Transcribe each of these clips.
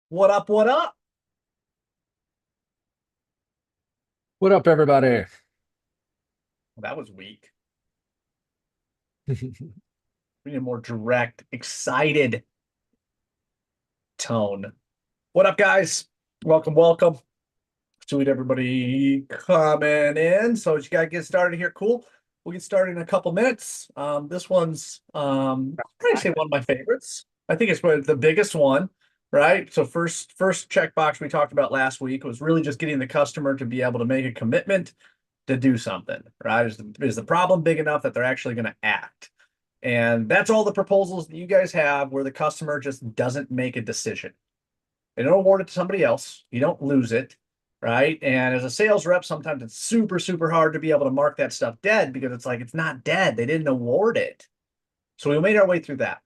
What up? What up? What up, everybody? That was weak. We need a more direct, excited tone. What up, guys? Welcome, welcome. Sweet everybody coming in. So you gotta get started here. Cool. We'll get started in a couple minutes. This one's I'd probably say one of my favorites. I think it's probably the biggest one, right? So first checkbox we talked about last week was really just getting the customer to be able to make a commitment to do something, right? Is the problem big enough that they're actually going to act? And that's all the proposals that you guys have where the customer just doesn't make a decision. They don't award it to somebody else. You don't lose it, right? And as a sales rep, sometimes it's super, super hard to be able to mark that stuff dead because it's like, it's not dead. They didn't award it. So we made our way through that.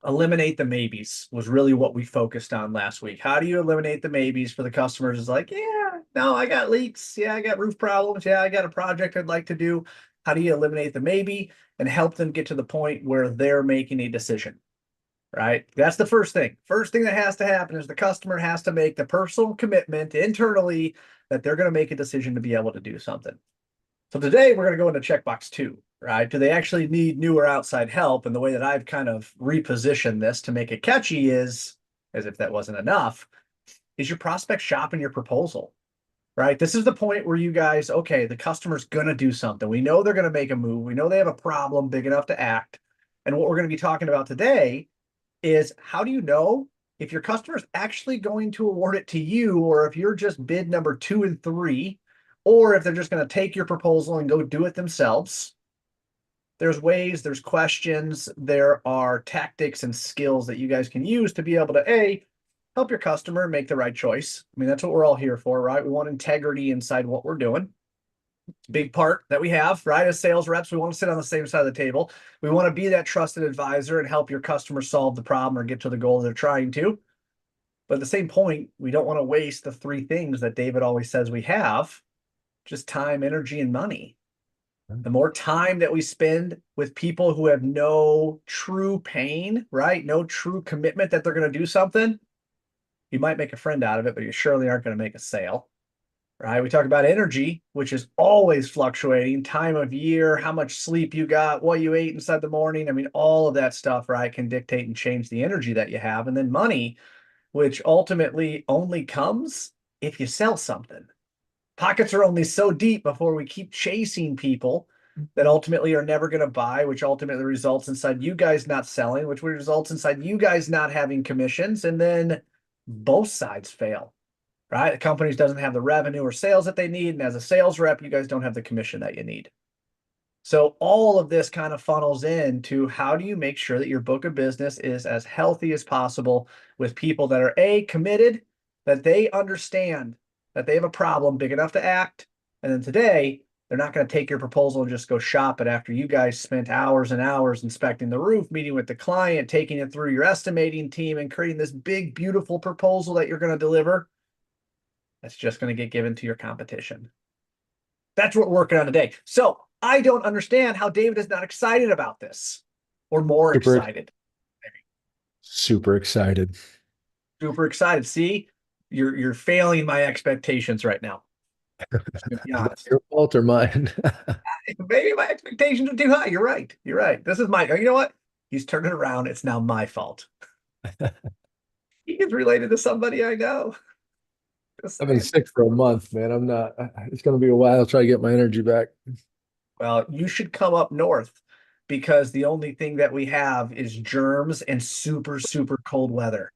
Eliminate the maybes was really what we focused on last week. How do you eliminate the maybes for the customers? Is like, yeah, no, I got leaks. Yeah, I got roof problems. Yeah, I got a project I'd like to do. How do you eliminate the maybe and help them get to the point where they're making a decision? Right? That's the first thing. First thing that has to happen is the customer has to make the personal commitment internally that they're going to make a decision to be able to do something. So today we're going to go into checkbox two, right? Do they actually need new or outside help? And the way that I've kind of repositioned this to make it catchy is, as if that wasn't enough, is your prospect shopping your proposal, right? This is the point where you guys, okay, the customer's going to do something. We know they're going to make a move. We know they have a problem big enough to act. And what we're going to be talking about today is how do you know if your customer's actually going to award it to you, or if you're just bid number 2 and 3, or if they're just going to take your proposal and go do it themselves. There's ways, there's questions, there are tactics and skills that you guys can use to be able to help your customer make the right choice. I mean, that's what we're all here for, right? We want integrity inside what we're doing. Big part that we have, right? As sales reps, we want to sit on the same side of the table. We want to be that trusted advisor and help your customer solve the problem or get to the goal they're trying to. But at the same point, we don't want to waste the three things that David always says we have, just time, energy, and money. The more time that we spend with people who have no true pain, right? No true commitment that they're going to do something, you might make a friend out of it, but you surely aren't going to make a sale, right? We talk about energy, which is always fluctuating, time of year, how much sleep you got, what you ate inside the morning. I mean, all of that stuff, right, can dictate and change the energy that you have. And then money, which ultimately only comes if you sell something. Pockets are only so deep before we keep chasing people that ultimately are never going to buy, which ultimately results inside you guys not selling, which results inside you guys not having commissions. And then both sides fail, right? The company doesn't have the revenue or sales that they need. And as a sales rep, you guys don't have the commission that you need. So all of this kind of funnels into how do you make sure that your book of business is as healthy as possible with people that are committed, that they understand that they have a problem big enough to act. And then today, they're not going to take your proposal and just go shop it after you guys spent hours and hours inspecting the roof, meeting with the client, taking it through your estimating team, and creating this big, beautiful proposal that you're going to deliver. That's just going to get given to your competition. That's what we're working on today. So I don't understand how David is not excited about this or more Super, excited. super excited. Super excited. See, you're failing my expectations right now. Just gonna be Is that honest. your fault or mine? Maybe my expectations are too high. You're right. You're right. This is my, you know what? He's turned it around. It's now my fault. He is related to somebody I know. Just I've been saying. sick for a month, man. I'm not, it's going to be a while to try to get my energy back. Well, you should come up north because the only thing that we have is germs and super, super cold weather.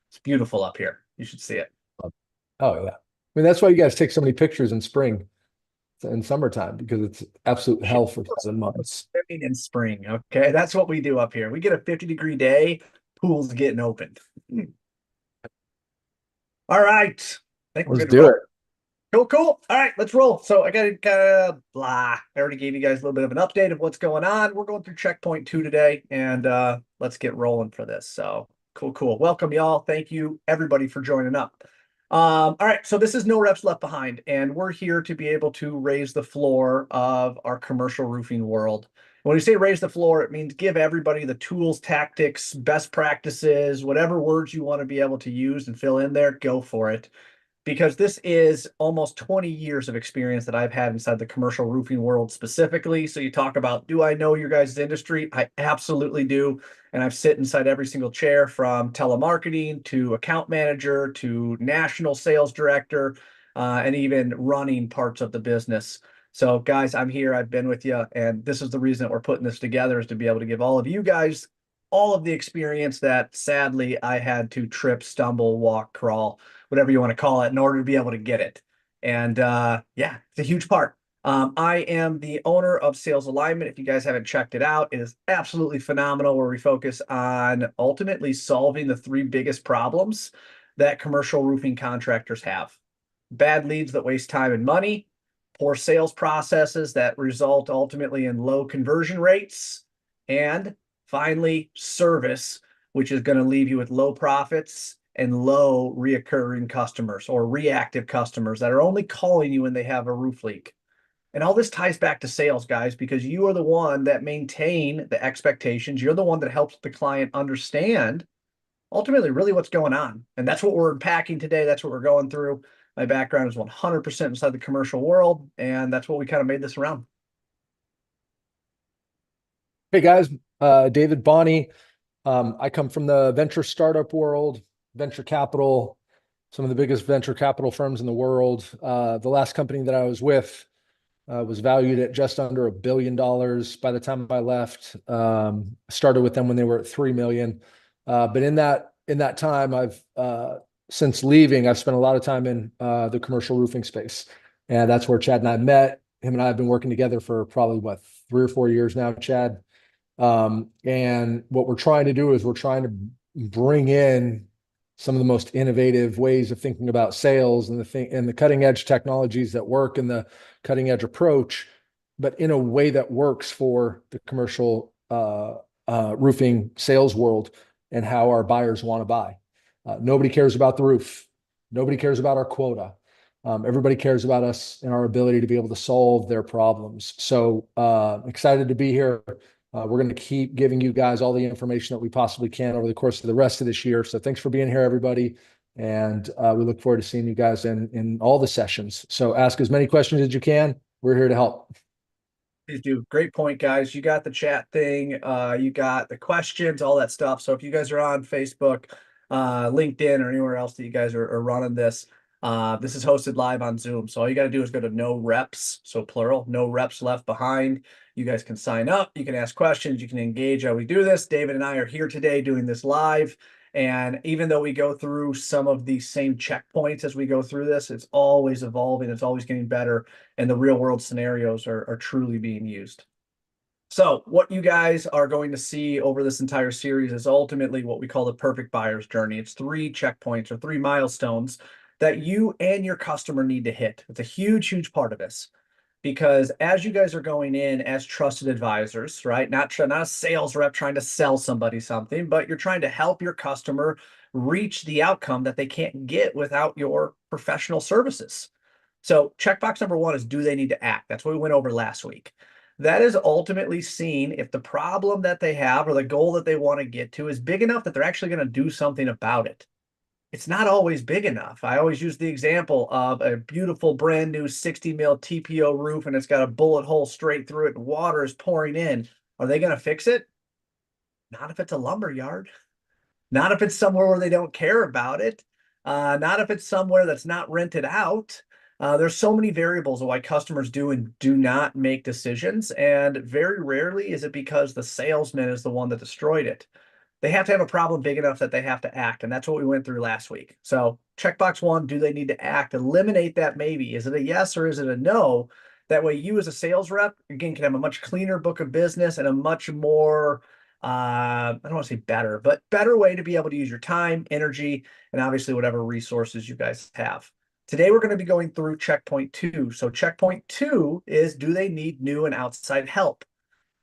It's beautiful up here. You should see it. Oh, yeah. I mean, that's why you guys take so many pictures in spring and summertime because it's absolute hell for 7 months. Swimming in spring. Okay. That's what we do up here. We get a 50-degree day, pools getting opened. All right. I think we're Let's good to do roll. it. Cool, cool. All right, let's roll. So I got to kind of blah. I already gave you guys a little bit of an update of what's going on. We're going through checkpoint 2 today, and let's get rolling for this. So cool, cool. Welcome, y'all. Thank you, everybody, for joining up. All right, so this is No Reps Left Behind, and we're here to be able to raise the floor of our commercial roofing world When you say raise the floor, it means give everybody the tools, tactics, best practices, whatever words you want to be able to use and fill in there, go for it. Because this is almost 20 years of experience that I've had inside the commercial roofing world specifically. So you talk about, do I know your guys' industry? I absolutely do. And I've sit inside every single chair from telemarketing to account manager to national sales director, and even running parts of the business. So guys, I'm here. I've been with you. And this is the reason that we're putting this together, is to be able to give all of you guys all of the experience that sadly I had to trip, stumble, walk, crawl, whatever you want to call it, in order to be able to get it. And yeah, it's a huge part. I am the owner of Sales Alignment. If you guys haven't checked it out, it is absolutely phenomenal, where we focus on ultimately solving the three biggest problems that commercial roofing contractors have: bad leads that waste time and money, poor sales processes that result ultimately in low conversion rates, and finally, service, which is going to leave you with low profits and low reoccurring customers or reactive customers that are only calling you when they have a roof leak. And all this ties back to sales, guys, because you are the one that maintain the expectations. You're the one that helps the client understand ultimately really what's going on. And that's what we're unpacking today. That's what we're going through. My background is 100% inside the commercial world, and that's what we kind of made this around. Hey guys, David Bonney. I come from the venture startup world, venture capital, some of the biggest venture capital firms in the world. The last company that I was with was valued at just under $1 billion by the time I left. Started with them when they were at 3 million. But in that time, I've since leaving, I've spent a lot of time in the commercial roofing space, and that's where Chad and I met. Him and I have been working together for probably 3 or 4 years now, Chad. And what we're trying to do is we're trying to bring in some of the most innovative ways of thinking about sales and the cutting edge technologies that work and the cutting edge approach, but in a way that works for the commercial roofing sales world and how our buyers want to buy. Nobody cares about the roof. Nobody cares about our quota. Everybody cares about us and our ability to be able to solve their problems. So excited to be here. We're going to keep giving you guys all the information that we possibly can over the course of the rest of this year. So thanks for being here, everybody. And we look forward to seeing you guys in all the sessions. So ask as many questions as you can. We're here to help. Please do. Great point, guys. You got the chat thing, you got the questions, all that stuff. So if you guys are on Facebook, LinkedIn, or anywhere else that you guys are running this, this is hosted live on Zoom. So all you got to do is go to no reps, so plural, no reps left behind. You guys can sign up. You can ask questions. You can engage how we do this. David and I are here today doing this live. And even though we go through some of the same checkpoints as we go through this, it's always evolving. It's always getting better. And the real world scenarios are truly being used. So what you guys are going to see over this entire series is ultimately what we call the perfect buyer's journey. It's 3 checkpoints or 3 milestones that you and your customer need to hit. It's a huge, huge part of this, because as you guys are going in as trusted advisors, right? Not a sales rep trying to sell somebody something, but you're trying to help your customer reach the outcome that they can't get without your professional services. So checkbox number 1 is, do they need to act? That's what we went over last week. That is ultimately seeing if the problem that they have or the goal that they want to get to is big enough that they're actually going to do something about it. It's not always big enough. I always use the example of a beautiful brand new 60 mil TPO roof, and it's got a bullet hole straight through it and water is pouring in. Are they going to fix it? Not if it's a lumber yard. Not if it's somewhere where they don't care about it. Not if it's somewhere that's not rented out. There's so many variables of why customers do and do not make decisions. And very rarely is it because the salesman is the one that destroyed it. They have to have a problem big enough that they have to act. And that's what we went through last week. So checkbox 1, do they need to act? Eliminate that maybe. Is it a yes or is it a no? That way you as a sales rep, again, can have a much cleaner book of business and a much more, I don't want to say better, but better way to be able to use your time, energy, and obviously whatever resources you guys have. Today, we're going to be going through checkpoint 2. So checkpoint 2 is, do they need new and outside help?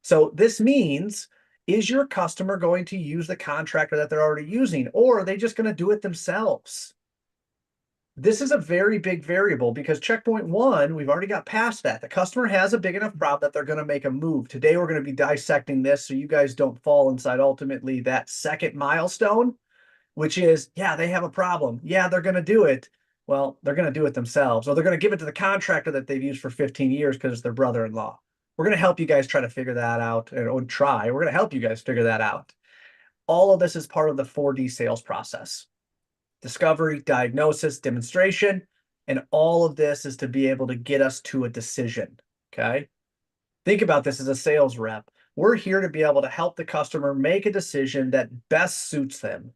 So this means, is your customer going to use the contractor that they're already using, or are they just going to do it themselves? This is a very big variable because checkpoint one, we've already got past that. The customer has a big enough problem that they're going to make a move. Today, we're going to be dissecting this so you guys don't fall inside ultimately that second milestone, which is, yeah, they have a problem. Yeah, they're going to do it. Well, they're going to do it themselves, or they're going to give it to the contractor that they've used for 15 years because it's their brother-in-law. We're going to help you guys try to figure that out, or try. We're going to help you guys figure that out. All of this is part of the 4D sales process: discovery, diagnosis, demonstration, and all of this is to be able to get us to a decision. Okay. Think about this as a sales rep. We're here to be able to help the customer make a decision that best suits them.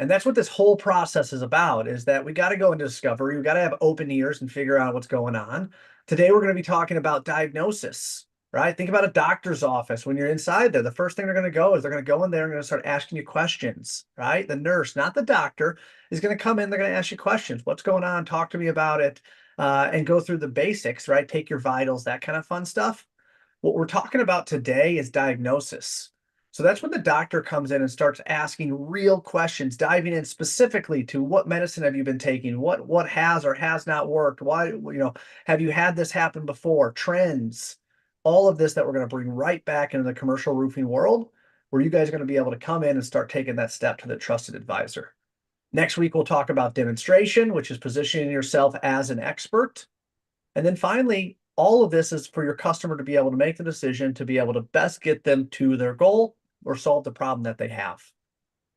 And that's what this whole process is about, is that we got to go into discovery. We got to have open ears and figure out what's going on. Today, we're going to be talking about diagnosis, right? Think about a doctor's office. When you're inside there, the first thing they're going to go is they're going to go in there and going to start asking you questions, right? The nurse, not the doctor, is going to come in. They're going to ask you questions. What's going on? Talk to me about it, and go through the basics, right? Take your vitals, that kind of fun stuff. What we're talking about today is diagnosis. So that's when the doctor comes in and starts asking real questions, diving in specifically to what medicine have you been taking, what has or has not worked, why, have you had this happen before, trends, all of this that we're going to bring right back into the commercial roofing world, where you guys are going to be able to come in and start taking that step to the trusted advisor. Next week, we'll talk about demonstration, which is positioning yourself as an expert. And then finally, all of this is for your customer to be able to make the decision to be able to best get them to their goal or solve the problem that they have.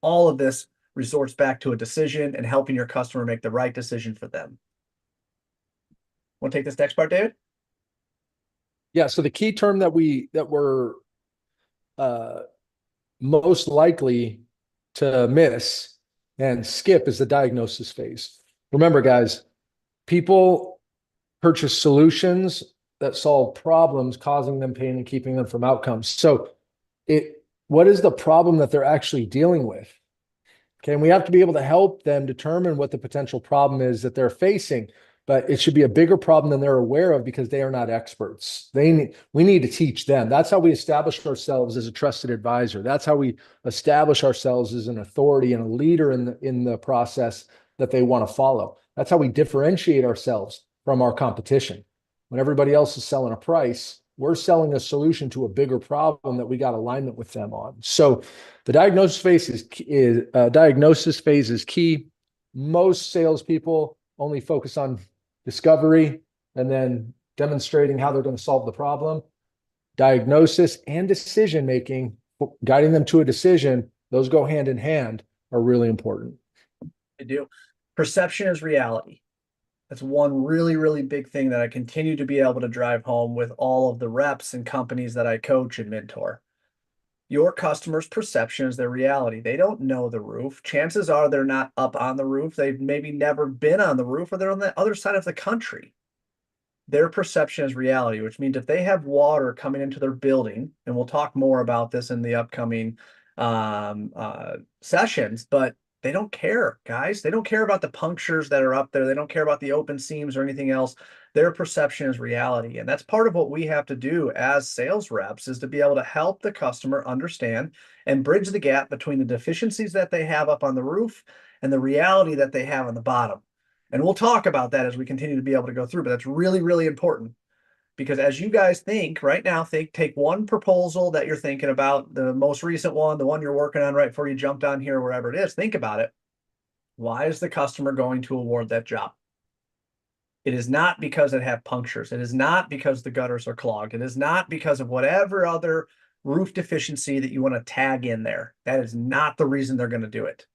All of this resorts back to a decision and helping your customer make the right decision for them. Want to take this next part, David? Yeah. So the key term that we're most likely to miss and skip is the diagnosis phase. Remember, guys, people purchase solutions that solve problems, causing them pain and keeping them from outcomes. So what is the problem that they're actually dealing with? Okay, and we have to be able to help them determine what the potential problem is that they're facing, but it should be a bigger problem than they're aware of because they are not experts. We need to teach them. That's how we establish ourselves as a trusted advisor. That's how we establish ourselves as an authority and a leader in the process that they want to follow. That's how we differentiate ourselves from our competition. When everybody else is selling a price, we're selling a solution to a bigger problem that we got alignment with them on. So the diagnosis phase is key. Most salespeople only focus on discovery and then demonstrating how they're going to solve the problem. Diagnosis and decision making, guiding them to a decision, those go hand in hand, are really important. They do. Perception is reality. That's one really, really big thing that I continue to be able to drive home with all of the reps and companies that I coach and mentor. Your customer's perception is their reality. They don't know the roof. Chances are they're not up on the roof. They've maybe never been on the roof, or they're on the other side of the country. Their perception is reality, which means if they have water coming into their building, and we'll talk more about this in the upcoming sessions, but they don't care, guys. They don't care about the punctures that are up there. They don't care about the open seams or anything else. Their perception is reality. And that's part of what we have to do as sales reps, is to be able to help the customer understand and bridge the gap between the deficiencies that they have up on the roof and the reality that they have on the bottom. And we'll talk about that as we continue to be able to go through, but that's really, really important. Because as you guys think right now, take one proposal that you're thinking about, the most recent one, the one you're working on right before you jumped on here, wherever it is, think about it. Why is the customer going to award that job? It is not because it had punctures. It is not because the gutters are clogged. It is not because of whatever other roof deficiency that you want to tag in there. That is not the reason they're going to do it.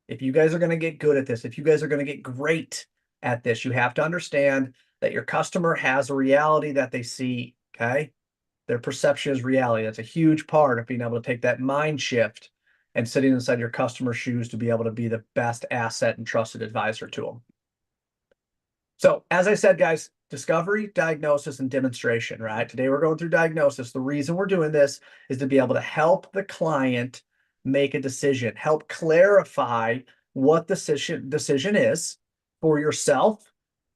If you guys are going to get good at this, if you guys are going to get great at this, you have to understand that your customer has a reality that they see, okay? Their perception is reality. That's a huge part of being able to take that mind shift and sitting inside your customer's shoes to be able to be the best asset and trusted advisor to them. So as I said, guys, discovery, diagnosis, and demonstration, right? Today we're going through diagnosis. The reason we're doing this is to be able to help the client make a decision, help clarify what the decision is for yourself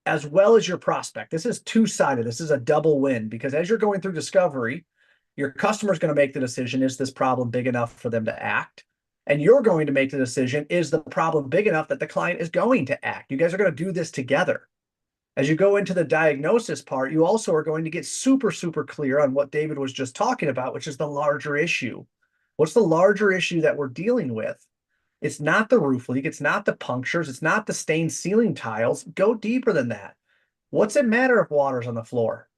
as well as your prospect. This is two-sided. This is a double win, because as you're going through discovery, your customer is going to make the decision, is this problem big enough for them to act? and you're going to make the decision, is the problem big enough that the client is going to act? You guys are going to do this together. As you go into the diagnosis part, you also are going to get super, super clear on what David was just talking about, which is the larger issue. What's the larger issue that we're dealing with? It's not the roof leak. It's not the punctures. It's not the stained ceiling tiles. Go deeper than that. What's it matter if water's on the floor?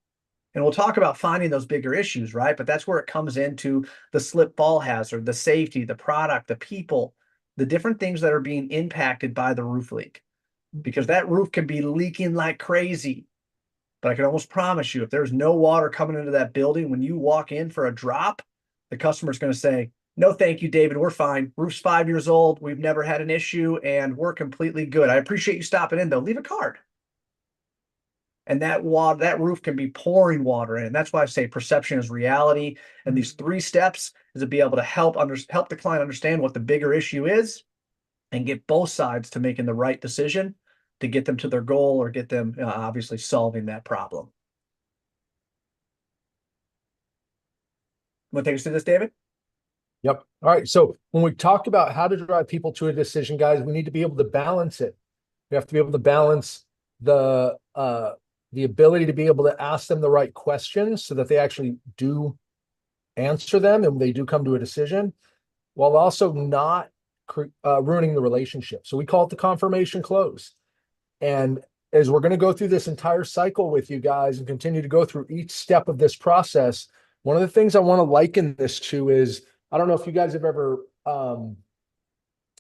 And we'll talk about finding those bigger issues, right? But that's where it comes into the slip fall hazard, the safety, the product, the people, the different things that are being impacted by the roof leak. Because that roof can be leaking like crazy. But I can almost promise you, if there's no water coming into that building, when you walk in for a drop, the customer's going to say, no, thank you, David. We're fine. Roof's 5 years old. We've never had an issue and we're completely good. I appreciate you stopping in, though. Leave a card. And that water, that roof can be pouring water in. That's why I say perception is reality. And these 3 steps is to be able to help the client understand what the bigger issue is and get both sides to making the right decision to get them to their goal or get them obviously solving that problem. Want to take us through this, David? Yep. All right. So when we talk about how to drive people to a decision, guys, we need to be able to balance it. We have to be able to balance the ability to be able to ask them the right questions so that they actually do answer them and they do come to a decision, while also not ruining the relationship. So we call it the confirmation close. And as we're going to go through this entire cycle with you guys and continue to go through each step of this process, one of the things I want to liken this to is, I don't know if you guys have ever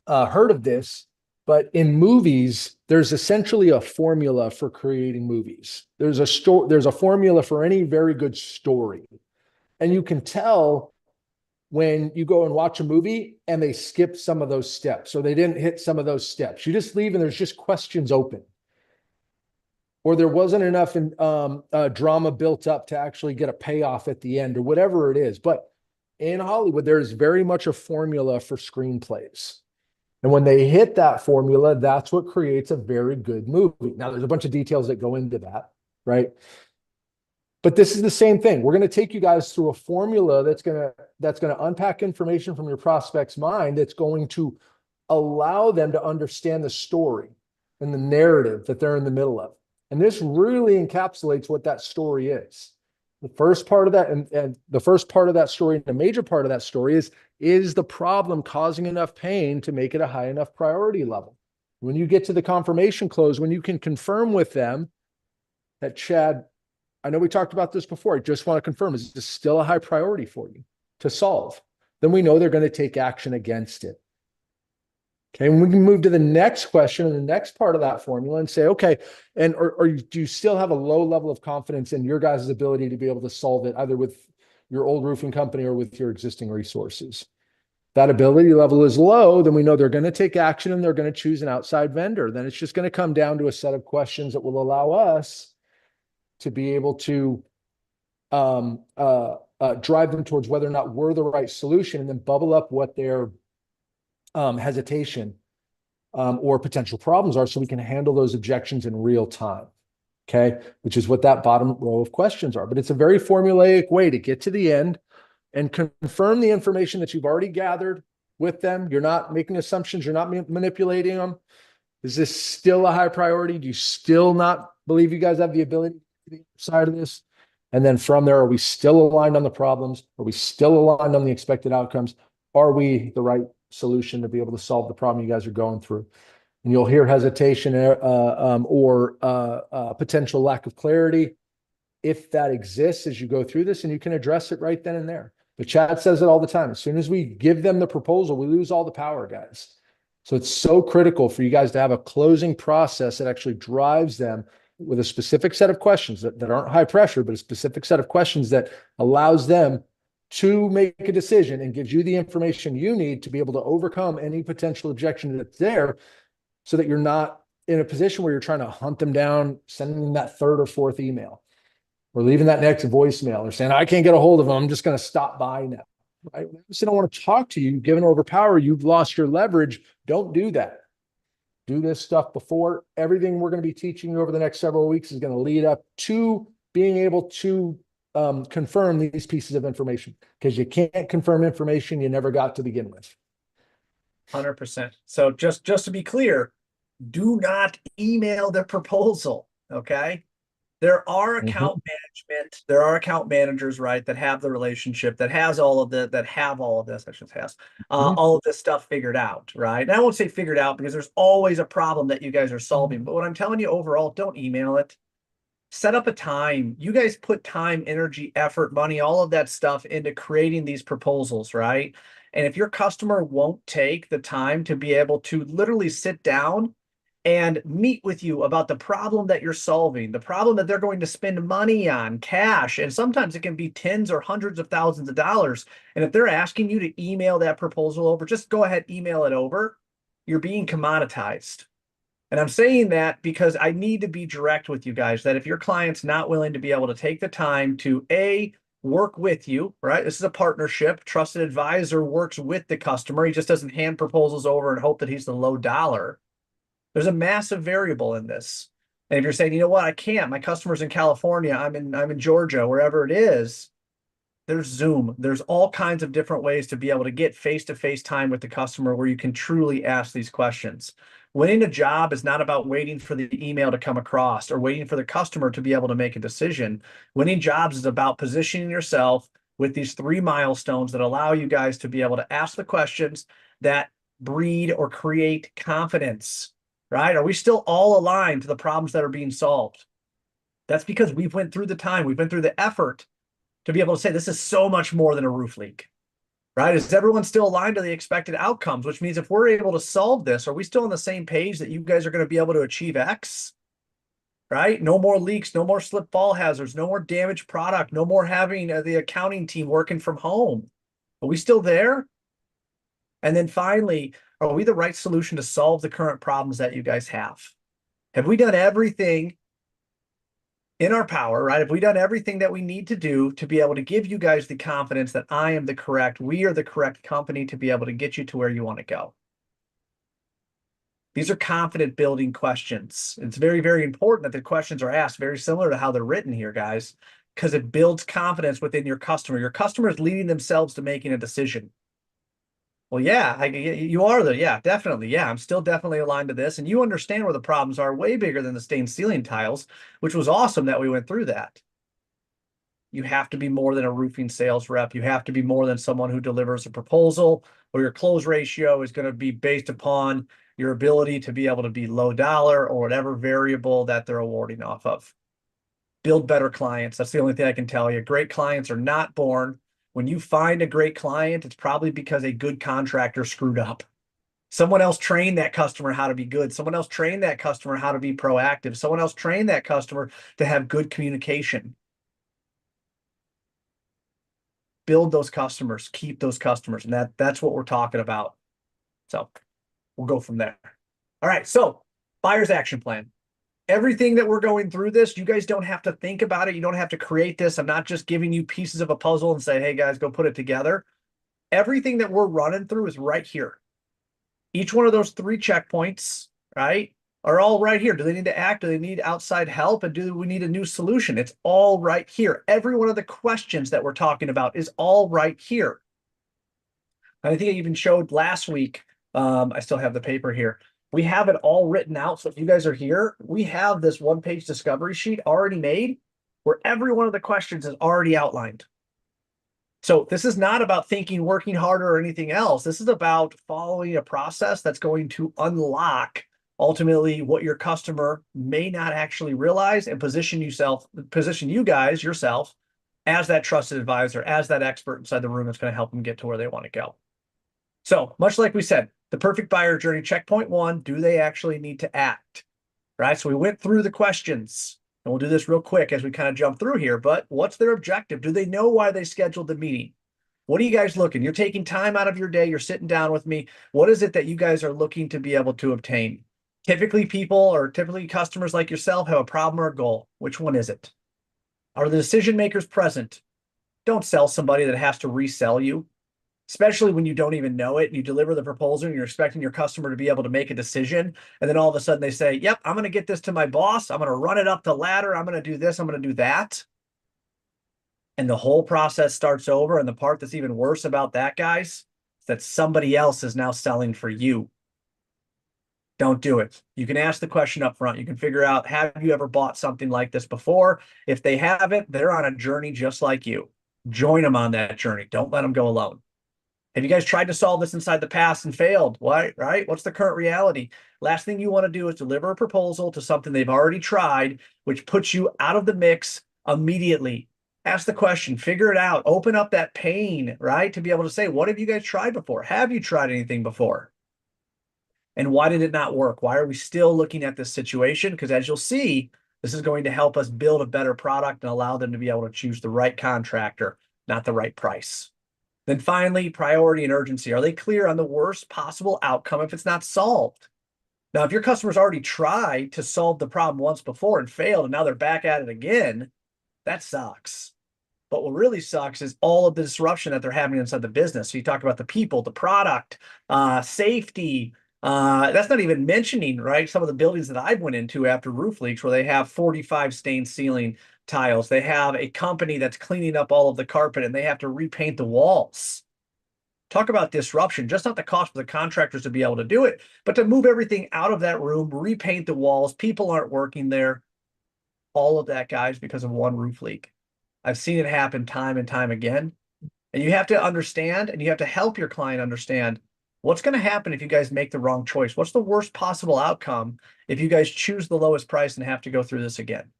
heard of this, but in movies, there's essentially a formula for creating movies. There's a formula for any very good story. And you can tell when you go and watch a movie and they skip some of those steps, or they didn't hit some of those steps. You just leave and there's just questions open. Or there wasn't enough drama built up to actually get a payoff at the end, or whatever it is. But in Hollywood, there is very much a formula for screenplays. And when they hit that formula, that's what creates a very good movie. Now, there's a bunch of details that go into that, right? But this is the same thing. We're going to take you guys through a formula that's going to unpack information from your prospect's mind that's going to allow them to understand the story and the narrative that they're in the middle of. And this really encapsulates what that story is. The first part of that, and the first part of that story, and the major part of that story is the problem causing enough pain to make it a high enough priority level? When you get to the confirmation close, when you can confirm with them that, Chad, I know we talked about this before, I just want to confirm, is this still a high priority for you to solve? Then we know they're going to take action against it. Okay, and we can move to the next question and the next part of that formula and say, okay, and or do you still have a low level of confidence in your guys' ability to be able to solve it, either with your old roofing company or with your existing resources? That ability level is low, then we know they're going to take action and they're going to choose an outside vendor. Then it's just going to come down to a set of questions that will allow us to be able to drive them towards whether or not we're the right solution, and then bubble up what their hesitation or potential problems are, so we can handle those objections in real time. Okay, which is what that bottom row of questions are. But it's a very formulaic way to get to the end and confirm the information that you've already gathered with them. You're not making assumptions. You're not manipulating them. Is this still a high priority? Do you still not believe you guys have the ability to the side of this? And then from there, are we still aligned on the problems? Are we still aligned on the expected outcomes? Are we the right solution to be able to solve the problem you guys are going through? And you'll hear hesitation or potential lack of clarity, if that exists as you go through this, and you can address it right then and there. But Chad says it all the time. As soon as we give them the proposal, we lose all the power, guys. So it's so critical for you guys to have a closing process that actually drives them with a specific set of questions that aren't high pressure, but a specific set of questions that allows them to make a decision and gives you the information you need to be able to overcome any potential objection that's there, so that you're not in a position where you're trying to hunt them down, sending them that third or fourth email, or leaving that next voicemail, or saying, I can't get a hold of them, I'm just going to stop by now. Right? I don't want to talk to you. You've given over power. You've lost your leverage. Don't do that. Do this stuff before. Everything we're going to be teaching you over the next several weeks is going to lead up to being able to confirm these pieces of information, because you can't confirm information you never got to begin with. 100%. So just to be clear, do not email the proposal. Okay. There are account management, there are account managers, right, that have the relationship, that has all of that have all of this, I should say, Mhm. all of this stuff figured out, right? And I won't say figured out because there's always a problem that you guys are solving. But what I'm telling you overall, don't email it. Set up a time. You guys put time, energy, effort, money, all of that stuff into creating these proposals, right? And if your customer won't take the time to be able to literally sit down and meet with you about the problem that you're solving, the problem that they're going to spend money on, cash, and sometimes it can be tens or hundreds of thousands of dollars. And if they're asking you to email that proposal over, just go ahead, email it over. You're being commoditized. And I'm saying that because I need to be direct with you guys that if your client's not willing to be able to take the time to work with you, right? This is a partnership. Trusted advisor works with the customer. He just doesn't hand proposals over and hope that he's the low dollar. There's a massive variable in this. And if you're saying, you know what, I can't, my customer's in California, I'm in Georgia, wherever it is, there's Zoom. There's all kinds of different ways to be able to get face-to-face time with the customer where you can truly ask these questions. Winning a job is not about waiting for the email to come across or waiting for the customer to be able to make a decision. Winning jobs is about positioning yourself with these 3 milestones that allow you guys to be able to ask the questions that breed or create confidence, right? Are we still all aligned to the problems that are being solved? That's because we've went through the time, we've been through the effort to be able to say this is so much more than a roof leak, right? Is everyone still aligned to the expected outcomes? Which means if we're able to solve this, are we still on the same page that you guys are going to be able to achieve X, right? No more leaks, no more slip fall hazards, no more damaged product, no more having the accounting team working from home. Are we still there? And then finally, are we the right solution to solve the current problems that you guys have? Have we done everything in our power, right? Have we done everything that we need to do to be able to give you guys the confidence that we are the correct company to be able to get you to where you want to go? These are confident building questions. It's very, very important that the questions are asked very similar to how they're written here, guys, because it builds confidence within your customer. Your customer is leading themselves to making a decision. Well, yeah, you are yeah, definitely. Yeah, I'm still definitely aligned to this. And you understand where the problems are way bigger than the stained ceiling tiles, which was awesome that we went through that. You have to be more than a roofing sales rep. You have to be more than someone who delivers a proposal, or your close ratio is going to be based upon your ability to be able to be low dollar or whatever variable that they're awarding off of. Build better clients. That's the only thing I can tell you. Great clients are not born. When you find a great client, it's probably because a good contractor screwed up. Someone else trained that customer how to be good. Someone else trained that customer how to be proactive. Someone else trained that customer to have good communication. Build those customers, keep those customers. And that's what we're talking about. So we'll go from there. All right. So buyer's action plan. Everything that we're going through this, you guys don't have to think about it. You don't have to create this. I'm not just giving you pieces of a puzzle and say, hey guys, go put it together. Everything that we're running through is right here. Each one of those 3 checkpoints, right, are all right here. Do they need to act? Do they need outside help? And do we need a new solution? It's all right here. Every one of the questions that we're talking about is all right here. And I think I even showed last week. I still have the paper here. We have it all written out. So if you guys are here, we have this 1-page discovery sheet already made where every one of the questions is already outlined. So this is not about thinking, working harder, or anything else. This is about following a process that's going to unlock ultimately what your customer may not actually realize and position you guys yourself as that trusted advisor, as that expert inside the room that's going to help them get to where they want to go. So much like we said, the perfect buyer journey, checkpoint 1, do they actually need to act? Right? So we went through the questions. And we'll do this real quick as we kind of jump through here, but what's their objective? Do they know why they scheduled the meeting? What are you guys looking? You're taking time out of your day. You're sitting down with me. What is it that you guys are looking to be able to obtain? Typically customers like yourself have a problem or a goal. Which one is it? Are the decision makers present? Don't sell somebody that has to resell you, especially when you don't even know it and you deliver the proposal and you're expecting your customer to be able to make a decision. And then all of a sudden they say, yep, I'm going to get this to my boss. I'm going to run it up the ladder. I'm going to do this. I'm going to do that. And the whole process starts over. And the part that's even worse about that, guys, that somebody else is now selling for you. Don't do it. You can ask the question up front. You can figure out, have you ever bought something like this before? If they haven't, they're on a journey just like you. Join them on that journey. Don't let them go alone. Have you guys tried to solve this inside the past and failed? What, right? What's the current reality? Last thing you want to do is deliver a proposal to something they've already tried, which puts you out of the mix immediately. Ask the question, figure it out, open up that pain, right? To be able to say, what have you guys tried before? Have you tried anything before? And why did it not work? Why are we still looking at this situation? Because as you'll see, this is going to help us build a better product and allow them to be able to choose the right contractor, not the right price. Then finally, priority and urgency. Are they clear on the worst possible outcome if it's not solved? Now, if your customer's already tried to solve the problem once before and failed, and now they're back at it again, that sucks. But what really sucks is all of the disruption that they're having inside the business. So you talk about the people, the product, safety. That's not even mentioning, right, some of the buildings that I've went into after roof leaks where they have 45 stained ceiling tiles. They have a company that's cleaning up all of the carpet and they have to repaint the walls. Talk about disruption, just not the cost for the contractors to be able to do it, but to move everything out of that room, repaint the walls. People aren't working there. All of that, guys, because of one roof leak. I've seen it happen time and time again. And you have to understand and you have to help your client understand what's going to happen if you guys make the wrong choice. What's the worst possible outcome if you guys choose the lowest price and have to go through this again?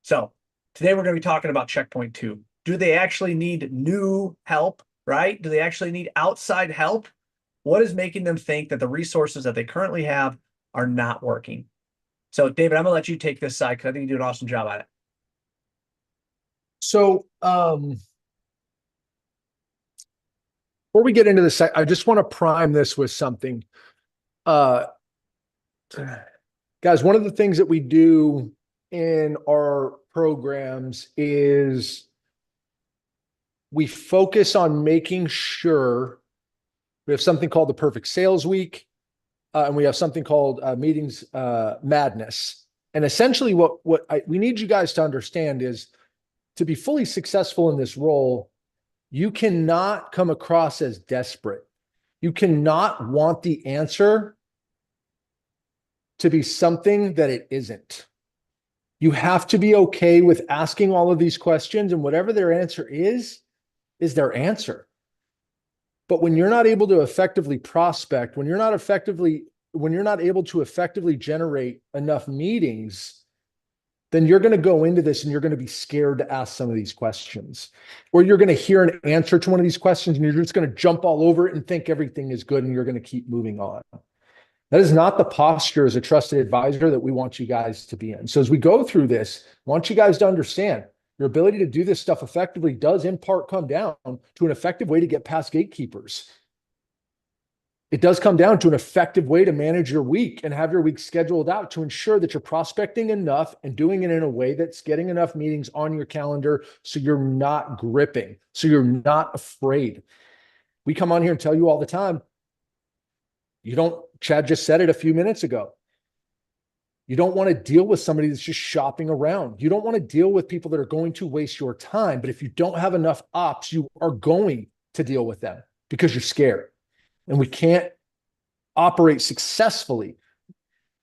So today we're going to be talking about checkpoint 2. Do they actually need new help, right? Do they actually need outside help? What is making them think that the resources that they currently have are not working? So David, I'm going to let you take this side because I think you do an awesome job at it. So, before we get into this, I just want to prime this with something. Guys, one of the things that we do in our programs is we focus on making sure we have something called the perfect sales week, and we have something called meetings madness. And essentially what we need you guys to understand is to be fully successful in this role, you cannot come across as desperate. You cannot want the answer to be something that it isn't. You have to be okay with asking all of these questions, and whatever their answer is their answer. But when you're not able to effectively prospect, when you're not able to effectively generate enough meetings, then you're going to go into this and you're going to be scared to ask some of these questions. Or you're going to hear an answer to one of these questions and you're just going to jump all over it and think everything is good and you're going to keep moving on. That is not the posture as a trusted advisor that we want you guys to be in. So as we go through this, I want you guys to understand your ability to do this stuff effectively does in part come down to an effective way to get past gatekeepers. It does come down to an effective way to manage your week and have your week scheduled out to ensure that you're prospecting enough and doing it in a way that's getting enough meetings on your calendar so you're not gripping, so you're not afraid. We come on here and tell you all the time, Chad just said it a few minutes ago. You don't want to deal with somebody that's just shopping around. You don't want to deal with people that are going to waste your time. But if you don't have enough ops, you are going to deal with them because you're scared. And we can't operate successfully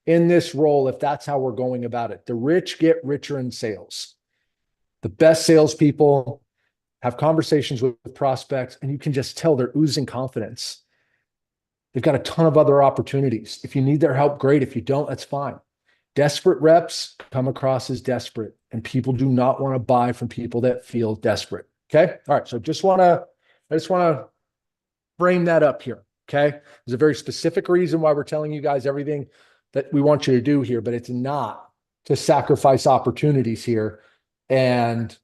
in this role if that's how we're going about it. The rich get richer in sales. The best salespeople have conversations with prospects, and you can just tell they're oozing confidence. They've got a ton of other opportunities. If you need their help, great. If you don't, that's fine. Desperate reps come across as desperate, and people do not want to buy from people that feel desperate. Okay. All right. So I just want to frame that up here. Okay. There's a very specific reason why we're telling you guys everything that we want you to do here, but it's not to sacrifice opportunities here and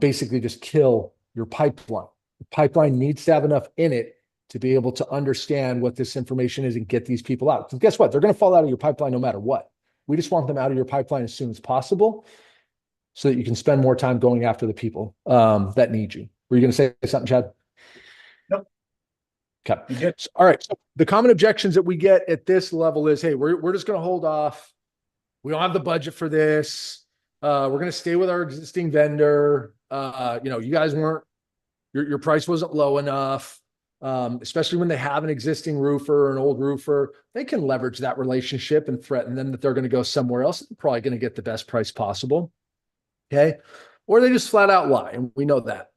basically just kill your pipeline. The pipeline needs to have enough in it to be able to understand what this information is and get these people out. Because guess what? They're going to fall out of your pipeline no matter what. We just want them out of your pipeline as soon as possible so that you can spend more time going after the people that need you. Were you going to say something, Chad? Nope. Okay. All right. So the common objections that we get at this level is, hey, we're just going to hold off. We don't have the budget for this. We're going to stay with our existing vendor. You guys weren't your price wasn't low enough. Especially when they have an existing roofer or an old roofer, they can leverage that relationship and threaten them that they're going to go somewhere else. They're probably going to get the best price possible. Okay. Or they just flat out lie. And we know that.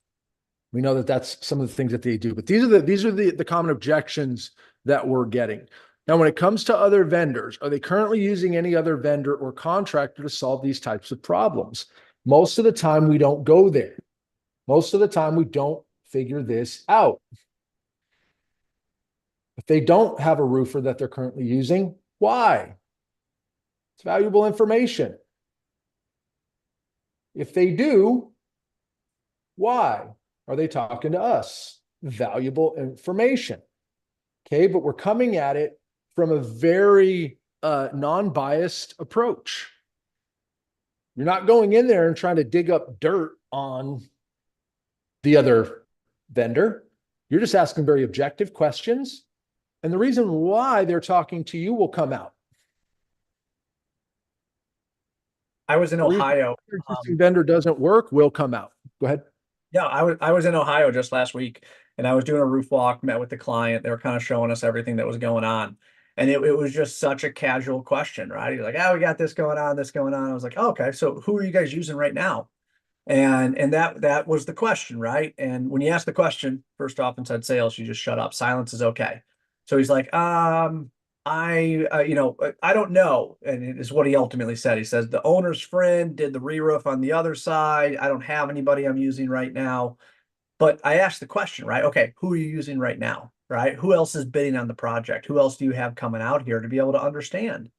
We know that that's some of the things that they do. But these are the common objections that we're getting. Now, when it comes to other vendors, are they currently using any other vendor or contractor to solve these types of problems? Most of the time, we don't go there. Most of the time, we don't figure this out. If they don't have a roofer that they're currently using, why? It's valuable information. If they do, why are they talking to us? Valuable information. Okay, but we're coming at it from a very non-biased approach. You're not going in there and trying to dig up dirt on the other vendor. You're just asking very objective questions. And the reason why they're talking to you will come out. I was in Ohio. Your existing vendor doesn't work, will come out. Go ahead. Yeah, I was in Ohio just last week, and I was doing a roof walk, met with the client. They were kind of showing us everything that was going on. And it was just such a casual question, right? He's like, oh, we got this going on, this going on. I was like, oh, okay, so who are you guys using right now? And that was the question, right? And when you ask the question, first off inside sales, you just shut up. Silence is okay. So he's like, I don't know. And it is what he ultimately said. He says the owner's friend did the re-roof on the other side. I don't have anybody I'm using right now. But I asked the question, right? Okay, who are you using right now? Right? Who else is bidding on the project? Who else do you have coming out here to be able to understand?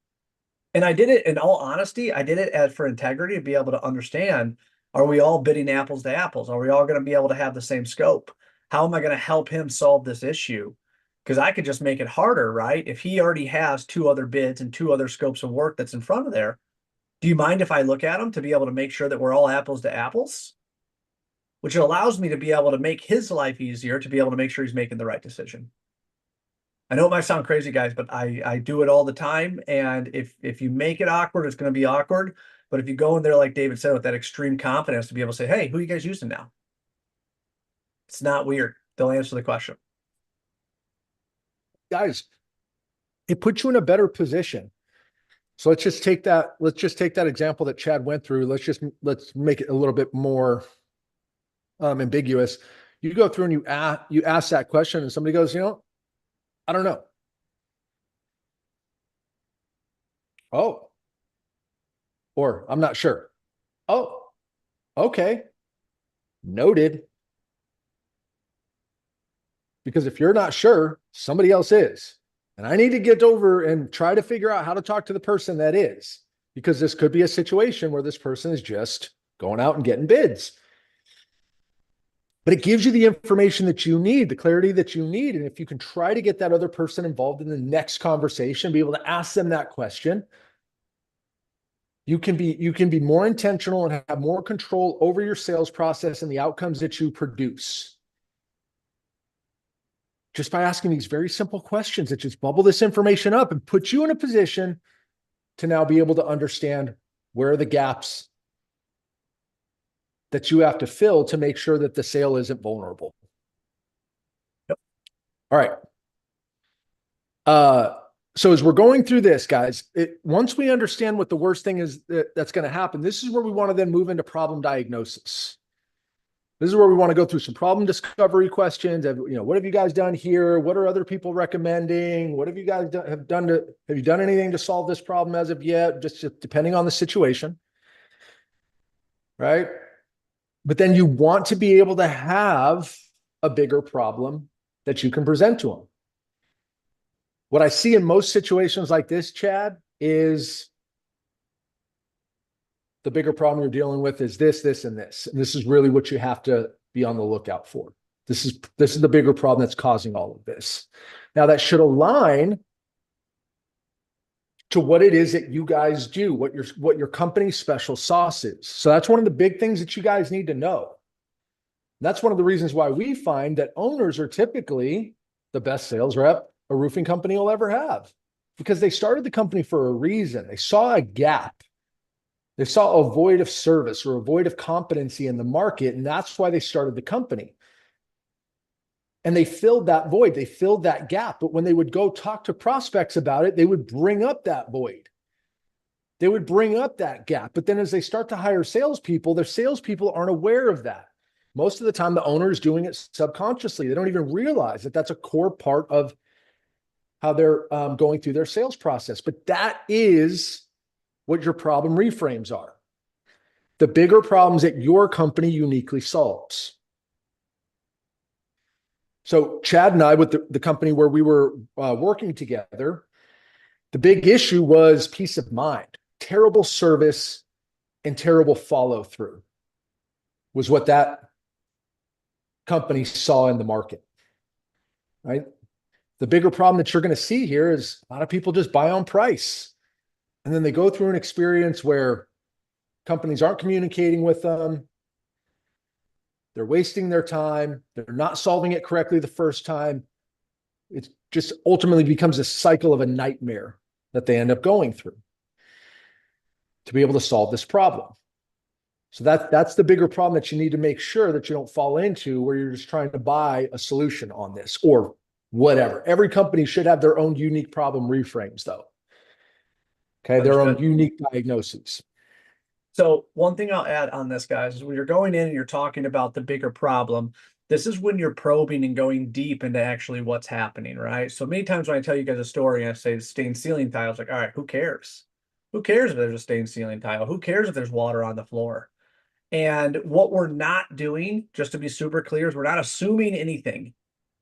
And I did it in all honesty. I did it as for integrity to be able to understand, are we all bidding apples to apples? Are we all going to be able to have the same scope? How am I going to help him solve this issue? Because I could just make it harder, right? If he already has two other bids and two other scopes of work that's in front of there, do you mind if I look at them to be able to make sure that we're all apples to apples? Which allows me to be able to make his life easier to be able to make sure he's making the right decision. I know it might sound crazy, guys, but I do it all the time. And if you make it awkward, it's going to be awkward. But if you go in there, like David said, with that extreme confidence to be able to say, hey, who are you guys using now? It's not weird. They'll answer the question. Guys, it puts you in a better position. So let's just take that example that Chad went through. Let's make it a little bit more ambiguous. You go through and you ask that question and somebody goes, I don't know. Oh, or I'm not sure. Oh, okay. Noted. Because if you're not sure, somebody else is. And I need to get over and try to figure out how to talk to the person that is, because this could be a situation where this person is just going out and getting bids. But it gives you the information that you need, the clarity that you need. And if you can try to get that other person involved in the next conversation, be able to ask them that question, you can be more intentional and have more control over your sales process and the outcomes that you produce. Just by asking these very simple questions that just bubble this information up and put you in a position to now be able to understand where are the gaps that you have to fill to make sure that the sale isn't vulnerable. Yep. All right. So as we're going through this, guys, once we understand what the worst thing is that's going to happen, this is where we want to then move into problem diagnosis. This is where we want to go through some problem discovery questions. What have you guys done here? What are other people recommending? What have you guys have you done anything to solve this problem as of yet? Just depending on the situation, right? But then you want to be able to have a bigger problem that you can present to them. What I see in most situations like this, Chad, is the bigger problem you're dealing with is this, this, and this. And this is really what you have to be on the lookout for. This is the bigger problem that's causing all of this. Now that should align to what it is that you guys do, what your company's special sauce is. So that's one of the big things that you guys need to know. And that's one of the reasons why we find that owners are typically the best sales rep a roofing company will ever have, because they started the company for a reason. They saw a gap. They saw a void of service or a void of competency in the market, and that's why they started the company. And they filled that void. They filled that gap. But when they would go talk to prospects about it, they would bring up that void. They would bring up that gap. But then as they start to hire salespeople, their salespeople aren't aware of that. Most of the time, the owner is doing it subconsciously. They don't even realize that that's a core part of how they're going through their sales process. But that is what your problem reframes are. The bigger problems that your company uniquely solves. So Chad and I, with the company where we were working together, the big issue was peace of mind. Terrible service and terrible follow through was what that company saw in the market, right? The bigger problem that you're going to see here is a lot of people just buy on price. And then they go through an experience where companies aren't communicating with them. They're wasting their time. They're not solving it correctly the first time. It just ultimately becomes a cycle of a nightmare that they end up going through to be able to solve this problem. So that's the bigger problem that you need to make sure that you don't fall into, where you're just trying to buy a solution on this or whatever. Every company should have their own unique problem reframes, though. Okay, their own unique diagnoses. So one thing I'll add on this, guys, is when you're going in and you're talking about the bigger problem, this is when you're probing and going deep into actually what's happening, right? So many times when I tell you guys a story and I say stained ceiling tiles, like, all right, who cares? Who cares if there's a stained ceiling tile? Who cares if there's water on the floor? And what we're not doing, just to be super clear, is we're not assuming anything,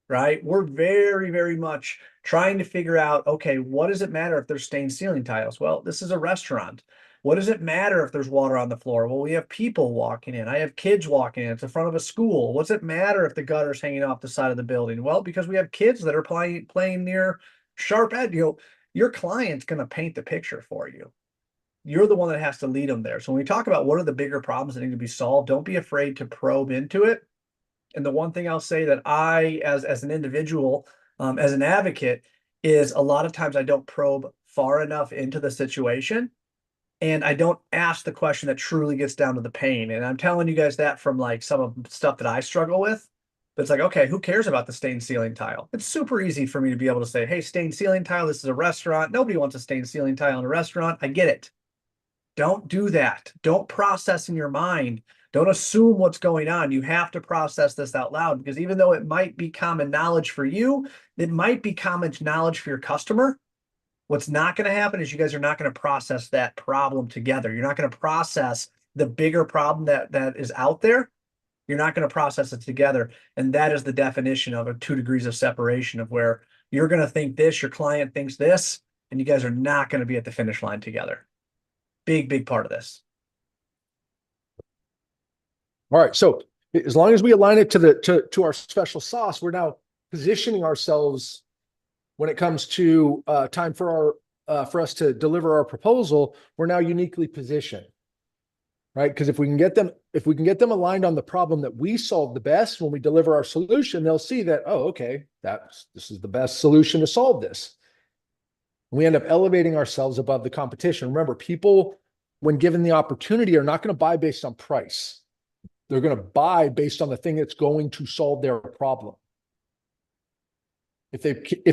right? We're very, very much trying to figure out, okay, what does it matter if there's stained ceiling tiles? Well, this is a restaurant. What does it matter if there's water on the floor? Well, we have people walking in. I have kids walking in. It's in front of a school. What's it matter if the gutter's hanging off the side of the building? Well, because we have kids that are playing near sharp edge. Your client's going to paint the picture for you. You're the one that has to lead them there. So when we talk about what are the bigger problems that need to be solved, don't be afraid to probe into it. And the one thing I'll say that I, as an individual, as an advocate, is a lot of times I don't probe far enough into the situation. And I don't ask the question that truly gets down to the pain. And I'm telling you guys that from like some of the stuff that I struggle with. But it's like, okay, who cares about the stained ceiling tile? It's super easy for me to be able to say, hey, stained ceiling tile, this is a restaurant. Nobody wants a stained ceiling tile in a restaurant. I get it. Don't do that. Don't process in your mind. Don't assume what's going on. You have to process this out loud, because even though it might be common knowledge for you, it might be common knowledge for your customer. What's not going to happen is you guys are not going to process that problem together. You're not going to process the bigger problem that is out there. You're not going to process it together. And that is the definition of a 2 degrees of separation, of where you're going to think this, your client thinks this, and you guys are not going to be at the finish line together. Big, big part of this. All right. So as long as we align it to our special sauce, we're now positioning ourselves when it comes to time for us to deliver our proposal. We're now uniquely positioned, right? Because if we can get them aligned on the problem that we solve the best, when we deliver our solution, they'll see that, oh, okay, this is the best solution to solve this. We end up elevating ourselves above the competition. Remember, people, when given the opportunity, are not going to buy based on price. They're going to buy based on the thing that's going to solve their problem. If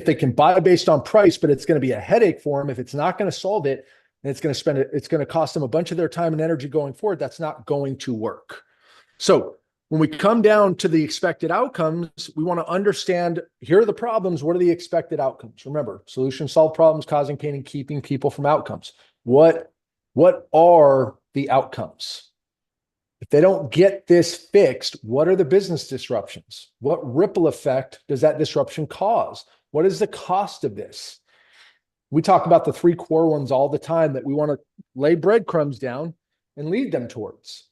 they can buy based on price, but it's going to be a headache for them, if it's not going to solve it, and it's going to cost them a bunch of their time and energy going forward, that's not going to work. So when we come down to the expected outcomes, we want to understand, here are the problems. What are the expected outcomes? Remember, solutions solve problems, causing pain and keeping people from outcomes. What are the outcomes? If they don't get this fixed, what are the business disruptions? What ripple effect does that disruption cause? What is the cost of this? We talk about the 3 core ones all the time that we want to lay breadcrumbs down and lead them towards.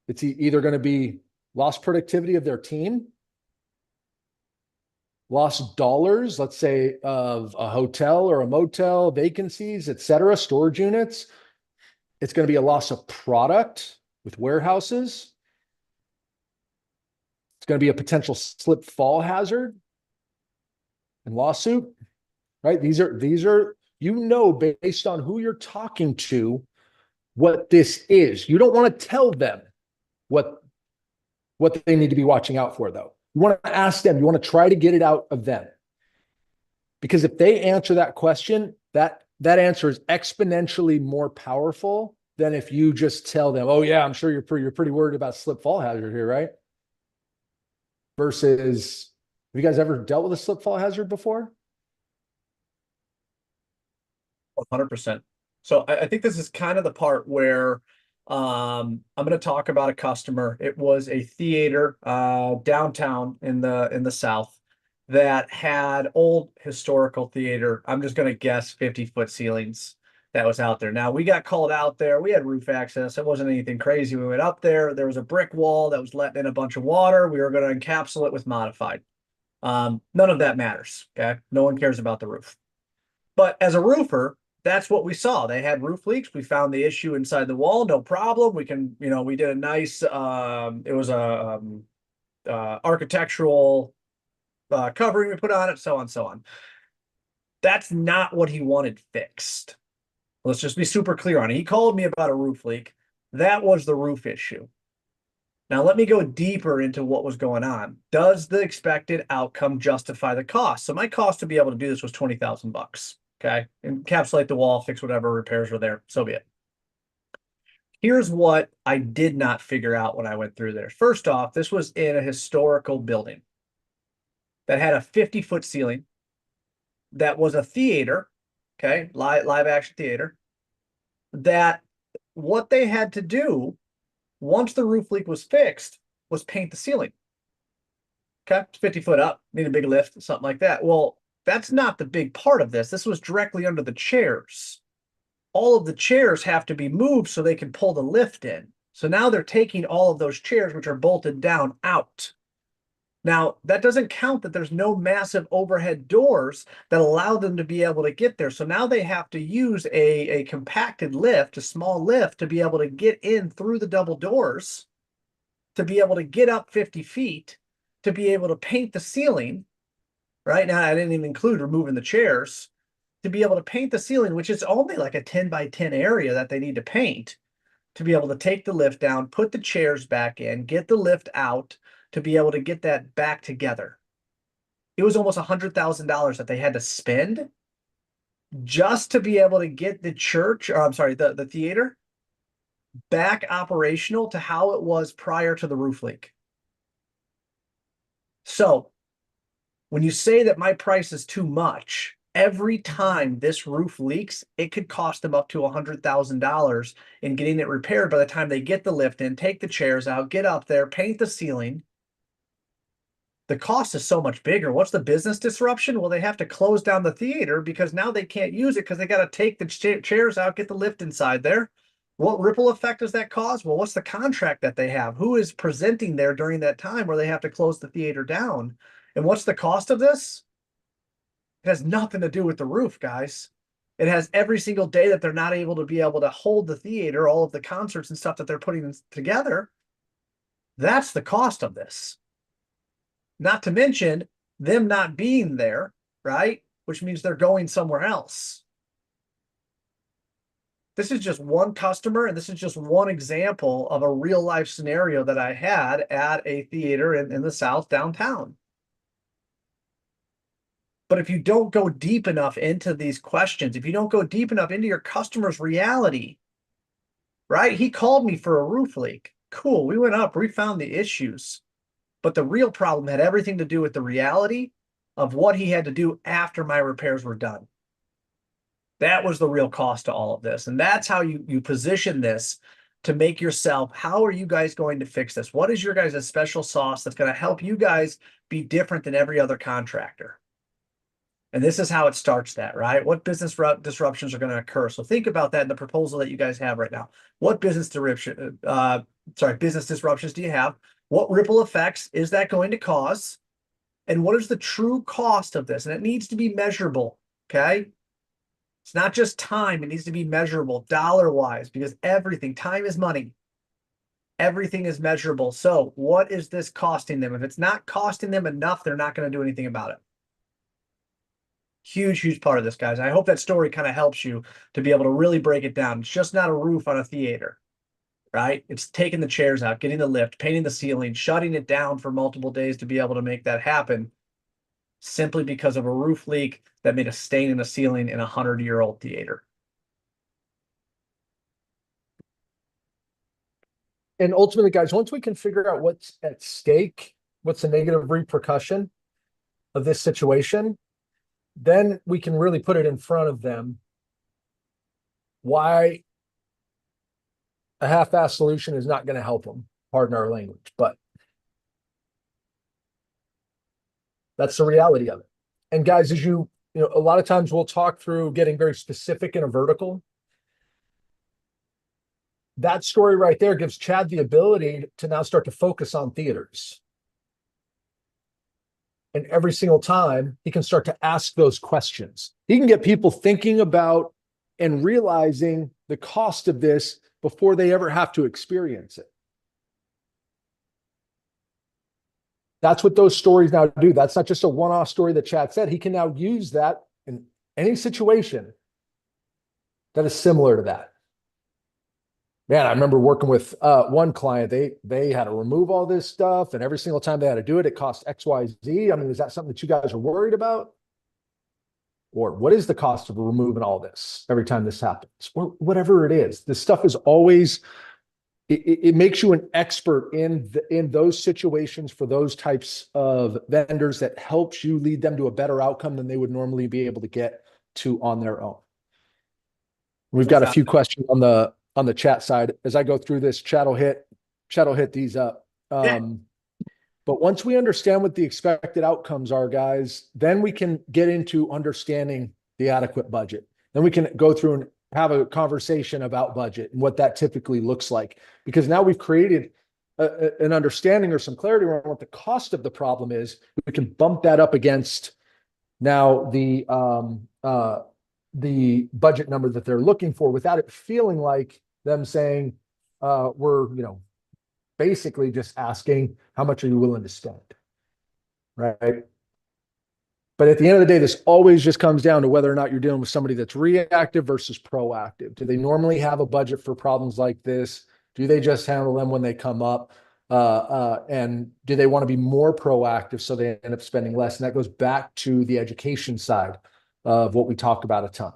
It's either going to be lost productivity of their team, lost dollars, let's say of a hotel or a motel, vacancies, et cetera, storage units. It's going to be a loss of product with warehouses. It's going to be a potential slip fall hazard and lawsuit, right? These are, based on who you're talking to, what this is. You don't want to tell them what they need to be watching out for, though. You want to ask them, you want to try to get it out of them. Because if they answer that question, that answer is exponentially more powerful than if you just tell them, oh yeah, I'm sure you're pretty worried about slip fall hazard here, right? Versus, have you guys ever dealt with a slip fall hazard before? 100%. So I think this is kind of the part where I'm going to talk about a customer. It was a theater downtown in the South that had old historical theater. I'm just going to guess 50-foot ceilings that was out there. Now we got called out there. We had roof access. It wasn't anything crazy. We went up there. There was a brick wall that was letting in a bunch of water. We were going to encapsulate it with modified. None of that matters. Okay. No one cares about the roof. But as a roofer, that's what we saw. They had roof leaks. We found the issue inside the wall. No problem. We can, we did a nice, it was a architectural covering we put on it, so on, so on. That's not what he wanted fixed. Let's just be super clear on it. He called me about a roof leak. That was the roof issue. Now, let me go deeper into what was going on. Does the expected outcome justify the cost? So my cost to be able to do this was $20,000. Okay. Encapsulate the wall, fix whatever repairs were there. So be it. Here's what I did not figure out when I went through there. First off, this was in a historical building that had a 50-foot ceiling, that was a theater, okay, live action theater, that what they had to do once the roof leak was fixed was paint the ceiling. Okay, it's 50 foot up, need a big lift, something like that. Well, that's not the big part of this. This was directly under the chairs. All of the chairs have to be moved so they can pull the lift in. So now they're taking all of those chairs, which are bolted down, out. Now, that doesn't count that there's no massive overhead doors that allow them to be able to get there. So now they have to use a compacted lift, a small lift, to be able to get in through the double doors, to be able to get up 50 feet, to be able to paint the ceiling. Right now, I didn't even include removing the chairs, to be able to paint the ceiling, which is only like a 10 by 10 area that they need to paint, to be able to take the lift down, put the chairs back in, get the lift out, to be able to get that back together. It was almost $100,000 that they had to spend just to be able to get the church, or I'm sorry, the theater back operational to how it was prior to the roof leak. So when you say that my price is too much, every time this roof leaks, it could cost them up to $100,000 in getting it repaired by the time they get the lift in, take the chairs out, get up there, paint the ceiling. The cost is so much bigger. What's the business disruption? Well, they have to close down the theater because now they can't use it because they got to take the chairs out, get the lift inside there. What ripple effect does that cause? Well, what's the contract that they have? Who is presenting there during that time where they have to close the theater down? And what's the cost of this? It has nothing to do with the roof, guys. It has every single day that they're not able to be able to hold the theater, all of the concerts and stuff that they're putting together. That's the cost of this. Not to mention them not being there, right? Which means they're going somewhere else. This is just one customer, and this is just one example of a real life scenario that I had at a theater in the South downtown. But if you don't go deep enough into these questions, if you don't go deep enough into your customer's reality, right? He called me for a roof leak. Cool. We went up, we found the issues. But the real problem had everything to do with the reality of what he had to do after my repairs were done. That was the real cost to all of this. And that's how you position this to make yourself, how are you guys going to fix this? What is your guys' special sauce that's going to help you guys be different than every other contractor? And this is how it starts that, right? What business disruptions are going to occur? So think about that in the proposal that you guys have right now. What business disruptions do you have? What ripple effects is that going to cause? And what is the true cost of this? And it needs to be measurable, okay? It's not just time. It needs to be measurable dollar-wise because everything, time is money. Everything is measurable. So what is this costing them? If it's not costing them enough, they're not going to do anything about it. Huge, huge part of this, guys. I hope that story kind of helps you to be able to really break it down. It's just not a roof on a theater. right? It's taking the chairs out, getting the lift, painting the ceiling, shutting it down for multiple days to be able to make that happen, simply because of a roof leak that made a stain in the ceiling in a 100-year-old theater. And ultimately, guys, once we can figure out what's at stake, what's the negative repercussion of this situation, then we can really put it in front of them why a half-assed solution is not going to help them, pardon our language, but that's the reality of it. And guys, as you know, a lot of times we'll talk through getting very specific in a vertical. That story right there gives Chad the ability to now start to focus on theaters. And every single time he can start to ask those questions. He can get people thinking about and realizing the cost of this before they ever have to experience it. That's what those stories now do. That's not just a one-off story that Chad said. He can now use that in any situation that is similar to that. Man, I remember working with one client. They had to remove all this stuff, and every single time they had to do it, it cost X, Y, Z. I mean, is that something that you guys are worried about? Or what is the cost of removing all this every time this happens? Or whatever it is. This stuff is always, it makes you an expert in those situations for those types of vendors that helps you lead them to a better outcome than they would normally be able to get to on their own. We've got a few questions on the chat side. As I go through this, Chad will hit these up. But once we understand what the expected outcomes are, guys, then we can get into understanding the adequate budget. Then we can go through and have a conversation about budget and what that typically looks like. Because now we've created an understanding or some clarity around what the cost of the problem is. We can bump that up against now the budget number that they're looking for without it feeling like them saying, we're, basically just asking, how much are you willing to spend? Right. But at the end of the day, this always just comes down to whether or not you're dealing with somebody that's reactive versus proactive. Do they normally have a budget for problems like this? Do they just handle them when they come up? And do they want to be more proactive so they end up spending less? And that goes back to the education side of what we talk about a ton.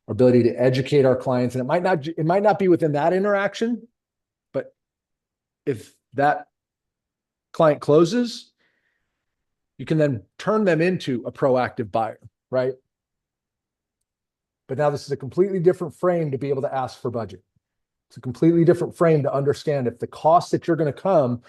Our ability to educate our clients. And it might not be within that interaction, but if that client closes, you can then turn them into a proactive buyer, right? But now this is a completely different frame to be able to ask for budget. It's a completely different frame to understand if the cost that you're going to come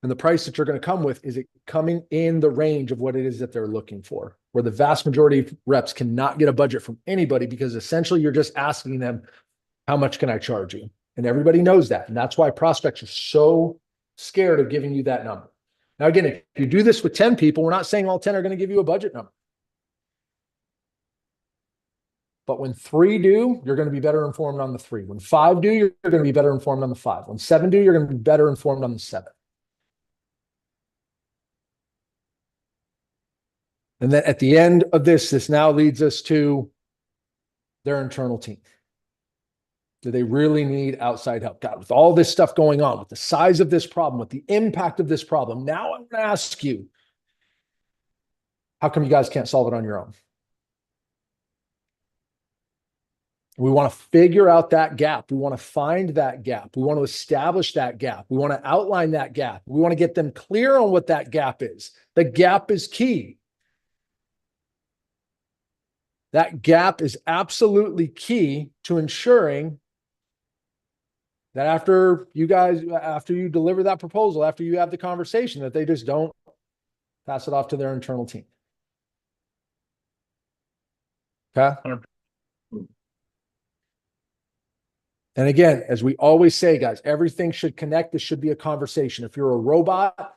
and the price that you're going to come with, is it coming in the range of what it is that they're looking for? Where the vast majority of reps cannot get a budget from anybody because essentially you're just asking them, how much can I charge you? And everybody knows that. And that's why prospects are so scared of giving you that number. Now, again, if you do this with 10 people, we're not saying all 10 are going to give you a budget number. But when 3 do, you're going to be better informed on the 3. When 5 do, you're going to be better informed on the 5. When 7 do, you're going to be better informed on the 7. And then at the end of this now leads us to their internal team. Do they really need outside help? God, with all this stuff going on, with the size of this problem, with the impact of this problem, now I'm going to ask you, how come you guys can't solve it on your own? We want to figure out that gap. We want to find that gap. We want to establish that gap. We want to outline that gap. We want to get them clear on what that gap is. The gap is key. That gap is absolutely key to ensuring that after you deliver that proposal, after you have the conversation, that they just don't pass it off to their internal team. Okay. And again, as we always say, guys, everything should connect. This should be a conversation. If you're a robot,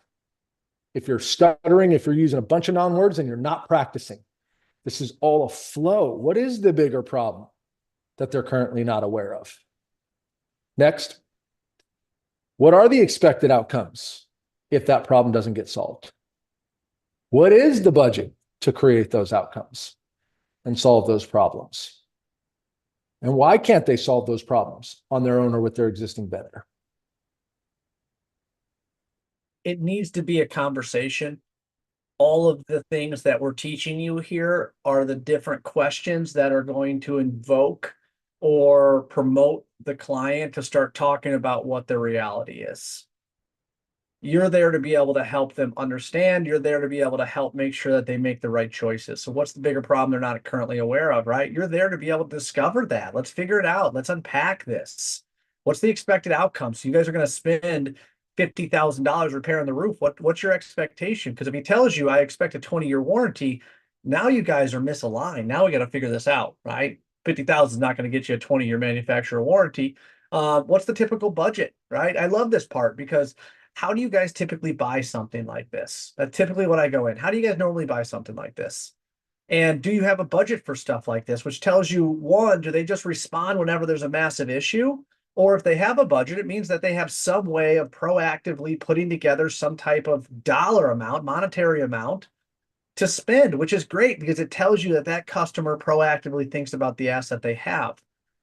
if you're stuttering, if you're using a bunch of non-words and you're not practicing, this is all a flow. What is the bigger problem that they're currently not aware of? Next, what are the expected outcomes if that problem doesn't get solved? What is the budget to create those outcomes and solve those problems? And why can't they solve those problems on their own or with their existing vendor? It needs to be a conversation. All of the things that we're teaching you here are the different questions that are going to invoke or promote the client to start talking about what the reality is. You're there to be able to help them understand. You're there to be able to help make sure that they make the right choices. So what's the bigger problem they're not currently aware of, right? You're there to be able to discover that. Let's figure it out. Let's unpack this. What's the expected outcome? So you guys are going to spend $50,000 repairing the roof. What's your expectation? Because if he tells you I expect a 20-year warranty, now you guys are misaligned. Now we got to figure this out, right? 50,000 is not going to get you a 20-year manufacturer warranty. What's the typical budget, right? I love this part because how do you guys typically buy something like this? That's typically what I go in. How do you guys normally buy something like this? And do you have a budget for stuff like this, which tells you, one, do they just respond whenever there's a massive issue? Or if they have a budget, it means that they have some way of proactively putting together some type of dollar amount, monetary amount to spend, which is great because it tells you that that customer proactively thinks about the asset they have.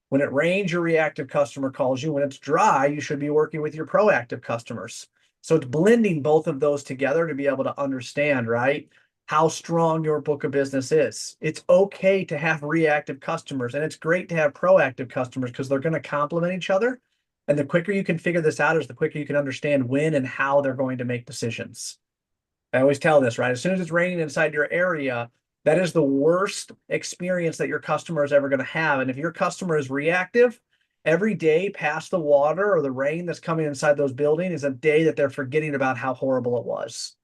When it rains, your reactive customer calls you. When it's dry, you should be working with your proactive customers. So it's blending both of those together to be able to understand, right, how strong your book of business is. It's okay to have reactive customers, and it's great to have proactive customers because they're going to complement each other. And the quicker you can figure this out is the quicker you can understand when and how they're going to make decisions. I always tell this, right? As soon as it's raining inside your area, that is the worst experience that your customer is ever going to have. And if your customer is reactive, every day past the water or the rain that's coming inside those buildings is a day that they're forgetting about how horrible it was.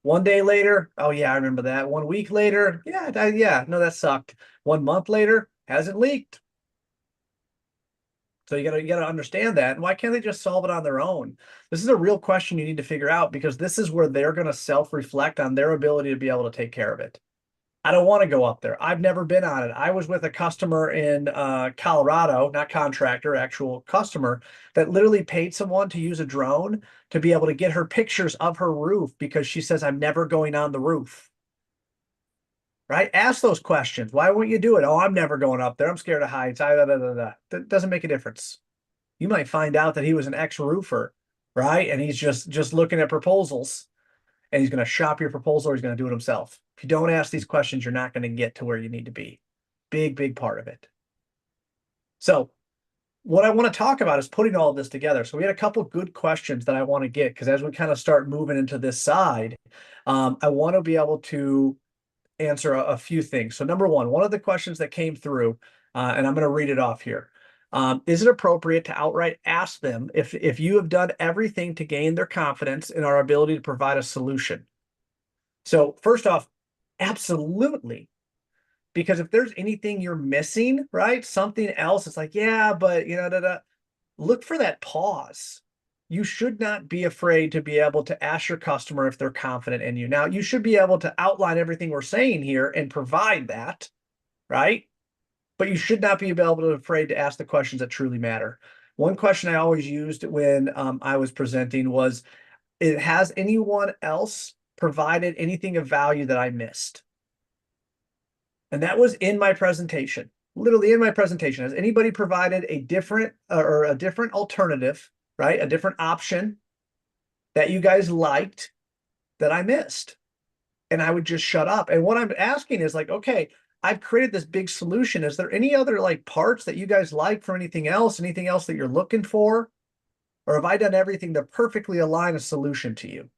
One day later, oh yeah, I remember that. 1 week later, yeah, no, that sucked. 1 month later, hasn't leaked. So you gotta understand that. And why can't they just solve it on their own? This is a real question you need to figure out because this is where they're going to self-reflect on their ability to be able to take care of it. I don't want to go up there. I've never been on it. I was with a customer in Colorado, not contractor, actual customer, that literally paid someone to use a drone to be able to get her pictures of her roof because she says, I'm never going on the roof. Right? Ask those questions. Why won't you do it? Oh, I'm never going up there. I'm scared of heights. That doesn't make a difference. You might find out that he was an ex-roofer, right? And he's just looking at proposals and he's going to shop your proposal or he's going to do it himself. If you don't ask these questions, you're not going to get to where you need to be. Big part of it. So what I want to talk about is putting all of this together. So we had a couple good questions that I want to get because as we kind of start moving into this side, I want to be able to answer a few things. So number one of the questions that came through, and I'm going to read it off here. Is it appropriate to outright ask them if you have done everything to gain their confidence in our ability to provide a solution? So first off, absolutely. Because if there's anything you're missing, right? Something else, it's like, yeah, but look for that pause. You should not be afraid to be able to ask your customer if they're confident in you. Now, you should be able to outline everything we're saying here and provide that, right? But you should not be able to afraid to ask the questions that truly matter. One question I always used when I was presenting was, has anyone else provided anything of value that I missed? And that was in my presentation, literally in my presentation. Has anybody provided a different alternative, right? A different option that you guys liked that I missed? And I would just shut up. And what I'm asking is like, okay, I've created this big solution. Is there any other like parts that you guys like for anything else that you're looking for? Or have I done everything to perfectly align a solution to you?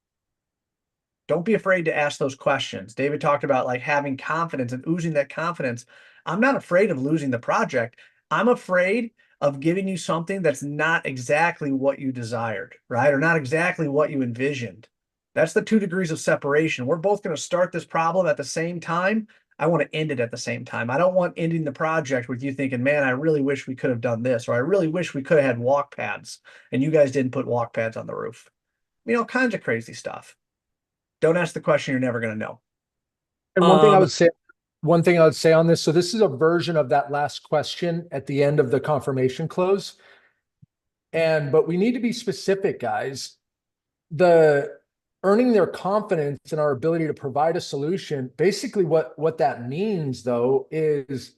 Don't be afraid to ask those questions. David talked about like having confidence and oozing that confidence. I'm not afraid of losing the project. I'm afraid of giving you something that's not exactly what you desired, right? Or not exactly what you envisioned. That's the 2 degrees of separation. We're both going to start this problem at the same time. I want to end it at the same time. I don't want ending the project with you thinking, man, I really wish we could have done this, or I really wish we could have had walk pads and you guys didn't put walk pads on the roof. All kinds of crazy stuff. Don't ask the question you're never going to know. And one thing I would say on this, so this is a version of that last question at the end of the confirmation close. But we need to be specific, guys. The earning their confidence in our ability to provide a solution, basically what that means though is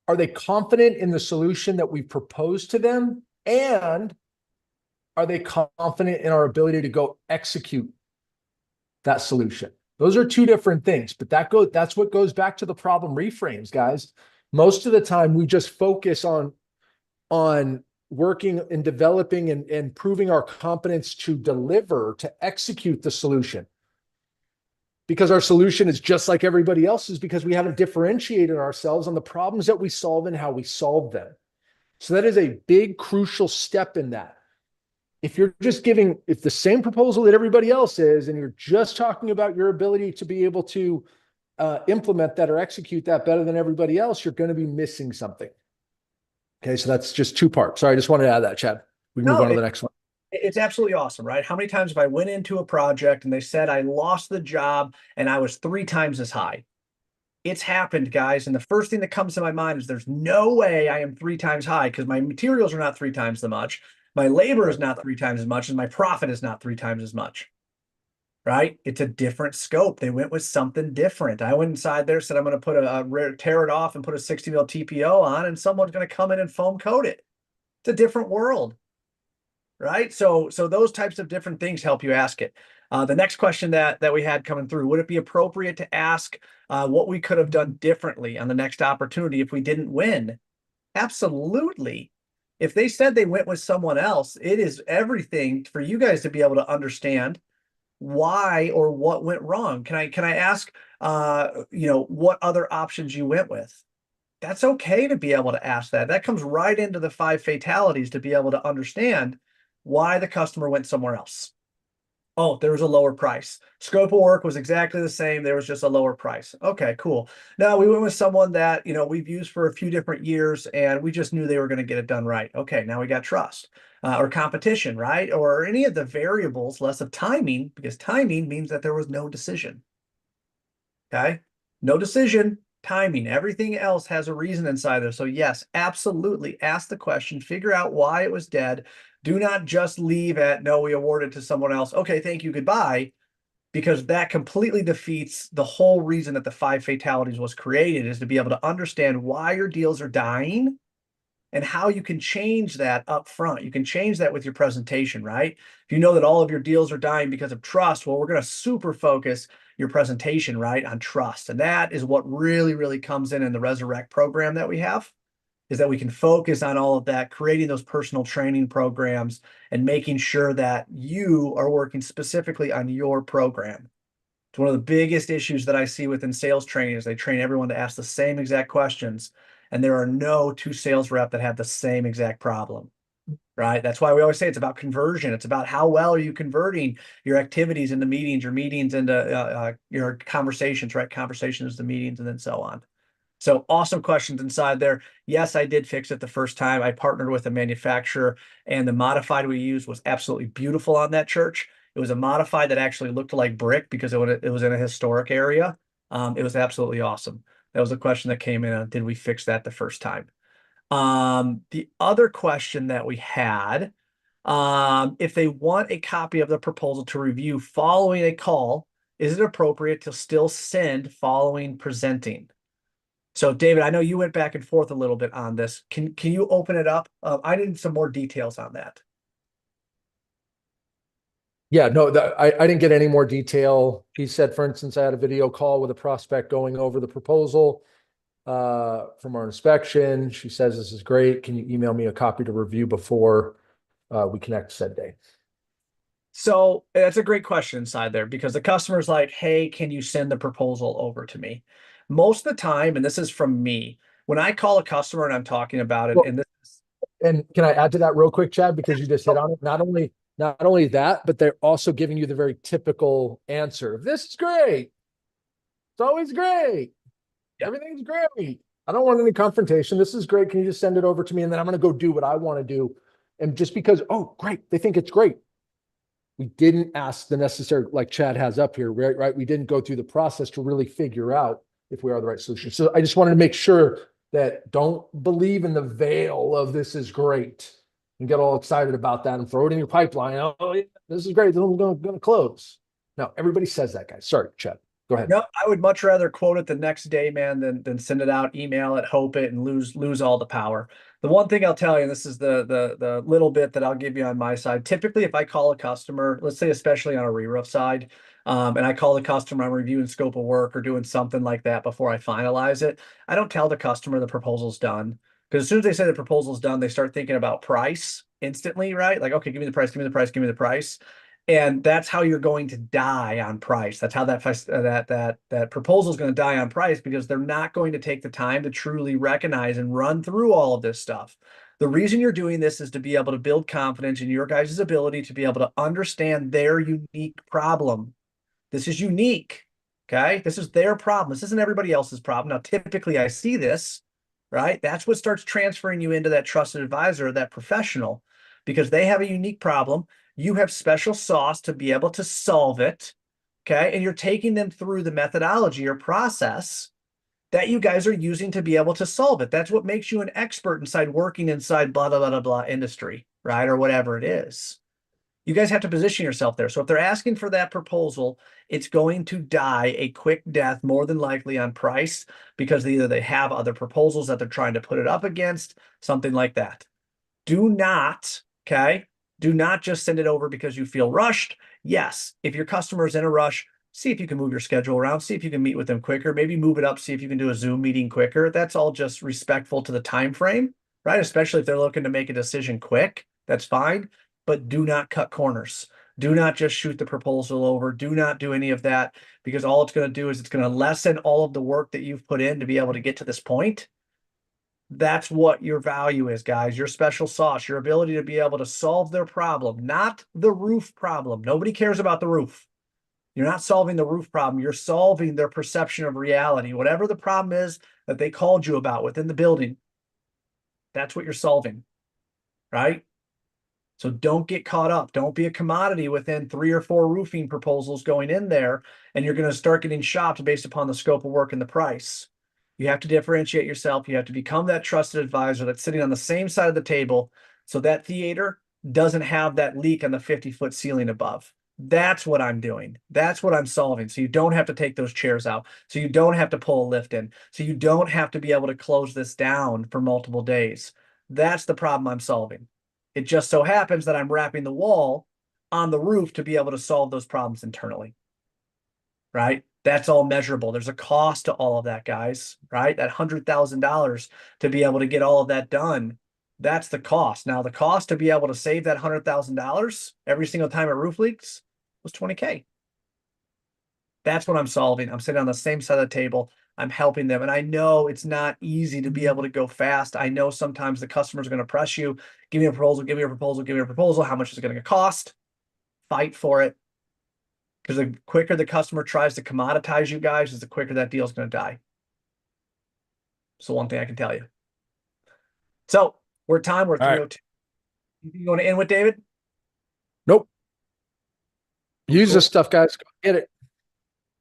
are they confident in the solution that we proposed to them? And are they confident in our ability to go execute that solution? Those are two different things, but that's what goes back to the problem reframes, guys. Most of the time we just focus on working and developing and proving our competence to deliver, to execute the solution. Because our solution is just like everybody else's, because we haven't differentiated ourselves on the problems that we solve and how we solve them. So that is a big, crucial step in that. If the same proposal that everybody else is, and you're just talking about your ability to be able to implement that or execute that better than everybody else, you're going to be missing something. Okay, so that's just two parts. Sorry, I just wanted to add that, Chad. We can move on to the next one. It's absolutely awesome, right? How many times have I went into a project and they said I lost the job and I was 3 times as high? It's happened, guys. And the first thing that comes to my mind is there's no way I am 3 times high because my materials are not 3 times as much. My labor is not 3 times as much, and my profit is not 3 times as much. Right? It's a different scope. They went with something different. I went inside there, said I'm going to put tear it off and put a 60 mil TPO on, and someone's going to come in and foam coat it. It's a different world. Right? So those types of different things help you ask it. The next question that we had coming through, would it be appropriate to ask what we could have done differently on the next opportunity if we didn't win? Absolutely. If they said they went with someone else, it is everything for you guys to be able to understand why or what went wrong. Can I ask what other options you went with? That's okay to be able to ask that. That comes right into the 5 fatalities to be able to understand why the customer went somewhere else. Oh, there was a lower price. Scope of work was exactly the same. There was just a lower price. Okay, cool. Now we went with someone that, we've used for a few different years and we just knew they were going to get it done right. Okay, now we got trust or competition, right? Or any of the variables, less of timing, because timing means that there was no decision. Okay, no decision, timing. Everything else has a reason inside there. So yes, absolutely ask the question, figure out why it was dead. Do not just leave at, no, we awarded to someone else. Okay, thank you, goodbye. Because that completely defeats the whole reason that the 5 fatalities was created, is to be able to understand why your deals are dying and how you can change that up front. You can change that with your presentation, right? If you know that all of your deals are dying because of trust, well, we're going to super focus your presentation, right, on trust. And that is what really, really comes in the Resurrect program that we have, is that we can focus on all of that, creating those personal training programs and making sure that you are working specifically on your program. It's one of the biggest issues that I see within sales training is they train everyone to ask the same exact questions, and there are no 2 sales rep that have the same exact problem. Right? That's why we always say it's about conversion. It's about how well are you converting your activities into meetings, your meetings into your conversations, right? Conversations to meetings, and then so on. So awesome questions inside there. Yes, I did fix it the first time. I partnered with a manufacturer, and the modified we used was absolutely beautiful on that church. It was a modified that actually looked like brick because it was in a historic area. It was absolutely awesome. That was a question that came in on, did we fix that the first time? The other question that we had, if they want a copy of the proposal to review following a call, is it appropriate to still send following presenting? So, David, I know you went back and forth a little bit on this. Can you open it up? I need some more details on that. Yeah, no, I didn't get any more detail. He said, for instance, I had a video call with a prospect going over the proposal from our inspection. She says, this is great. Can you email me a copy to review before we connect said day? So that's a great question inside there, because the customer's like, hey, can you send the proposal over to me? Most of the time, and this is from me, when I call a customer and I'm talking about it, Well, and this is, and can I add to that real quick, Chad, because you just hit on it? Not only that, but they're also giving you the very typical answer. This is great. It's always great. yeah, Everything's great. I don't want any confrontation. This is great. Can you just send it over to me? And then I'm going to go do what I want to do. And just because, oh, great, they think it's great. We didn't ask the necessary, like Chad has up here, right? We didn't go through the process to really figure out if we are the right solution. So I just wanted to make sure that don't believe in the veil of this is great and get all excited about that and throw it in your pipeline. Oh, yeah, this is great. Then we're going to close. No, everybody says that, guys. Sorry, Chad. Go ahead. Yep, I would much rather quote it the next day, man, than send it out, email it, hope it, and lose all the power. The one thing I'll tell you, and this is the little bit that I'll give you on my side. Typically, if I call a customer, let's say especially on a re-roof side, and I call the customer, I'm reviewing scope of work or doing something like that before I finalize it, I don't tell the customer the proposal's done. Because as soon as they say the proposal's done, they start thinking about price instantly, right? Like, okay, give me the price, give me the price, give me the price. And that's how you're going to die on price. That's how that proposal is going to die on price, because they're not going to take the time to truly recognize and run through all of this stuff. The reason you're doing this is to be able to build confidence in your guys' ability to be able to understand their unique problem. This is unique. Okay. This is their problem. This isn't everybody else's problem. Now, typically I see this, right? That's what starts transferring you into that trusted advisor, that professional, because they have a unique problem. You have special sauce to be able to solve it. Okay. And you're taking them through the methodology or process that you guys are using to be able to solve it. That's what makes you an expert inside working inside blah, blah, blah, blah, blah industry, right? Or whatever it is. You guys have to position yourself there. So if they're asking for that proposal, it's going to die a quick death, more than likely on price, because either they have other proposals that they're trying to put it up against, something like that. Do not, okay? Do not just send it over because you feel rushed. Yes, if your customer is in a rush, see if you can move your schedule around, see if you can meet with them quicker, maybe move it up, see if you can do a Zoom meeting quicker. That's all just respectful to the time frame, right? Especially if they're looking to make a decision quick, that's fine, but do not cut corners. Do not just shoot the proposal over. Do not do any of that, because all it's going to do is it's going to lessen all of the work that you've put in to be able to get to this point. That's what your value is, guys. Your special sauce, your ability to be able to solve their problem, not the roof problem. Nobody cares about the roof. You're not solving the roof problem. You're solving their perception of reality. Whatever the problem is that they called you about within the building, that's what you're solving, right? So don't get caught up. Don't be a commodity within 3 or 4 roofing proposals going in there, and you're going to start getting shopped based upon the scope of work and the price. You have to differentiate yourself. You have to become that trusted advisor that's sitting on the same side of the table, so that theater doesn't have that leak on the 50-foot ceiling above. That's what I'm doing. That's what I'm solving. So you don't have to take those chairs out. So you don't have to pull a lift in. So you don't have to be able to close this down for multiple days. That's the problem I'm solving. It just so happens that I'm wrapping the wall on the roof to be able to solve those problems internally, right? That's all measurable. There's a cost to all of that, guys, right? That $100,000 to be able to get all of that done. That's the cost. Now, the cost to be able to save that $100,000 every single time a roof leaks was $20K. That's what I'm solving. I'm sitting on the same side of the table. I'm helping them. And I know it's not easy to be able to go fast. I know sometimes the customers are going to press you. Give me a proposal, give me a proposal, give me a proposal. How much is it going to cost? Fight for it. Because the quicker the customer tries to commoditize you guys, is the quicker that deal is going to die. So one thing I can tell you. So we're at time. We're at All right. 3:02. You want to end with, David? Nope. Use Cool. this stuff, guys. Go get it.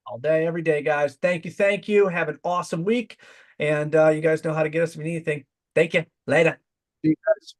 All day, every day, guys. Thank you. Thank you. Have an awesome week. And you guys know how to get us if you need anything. Thank you. Later. See you guys.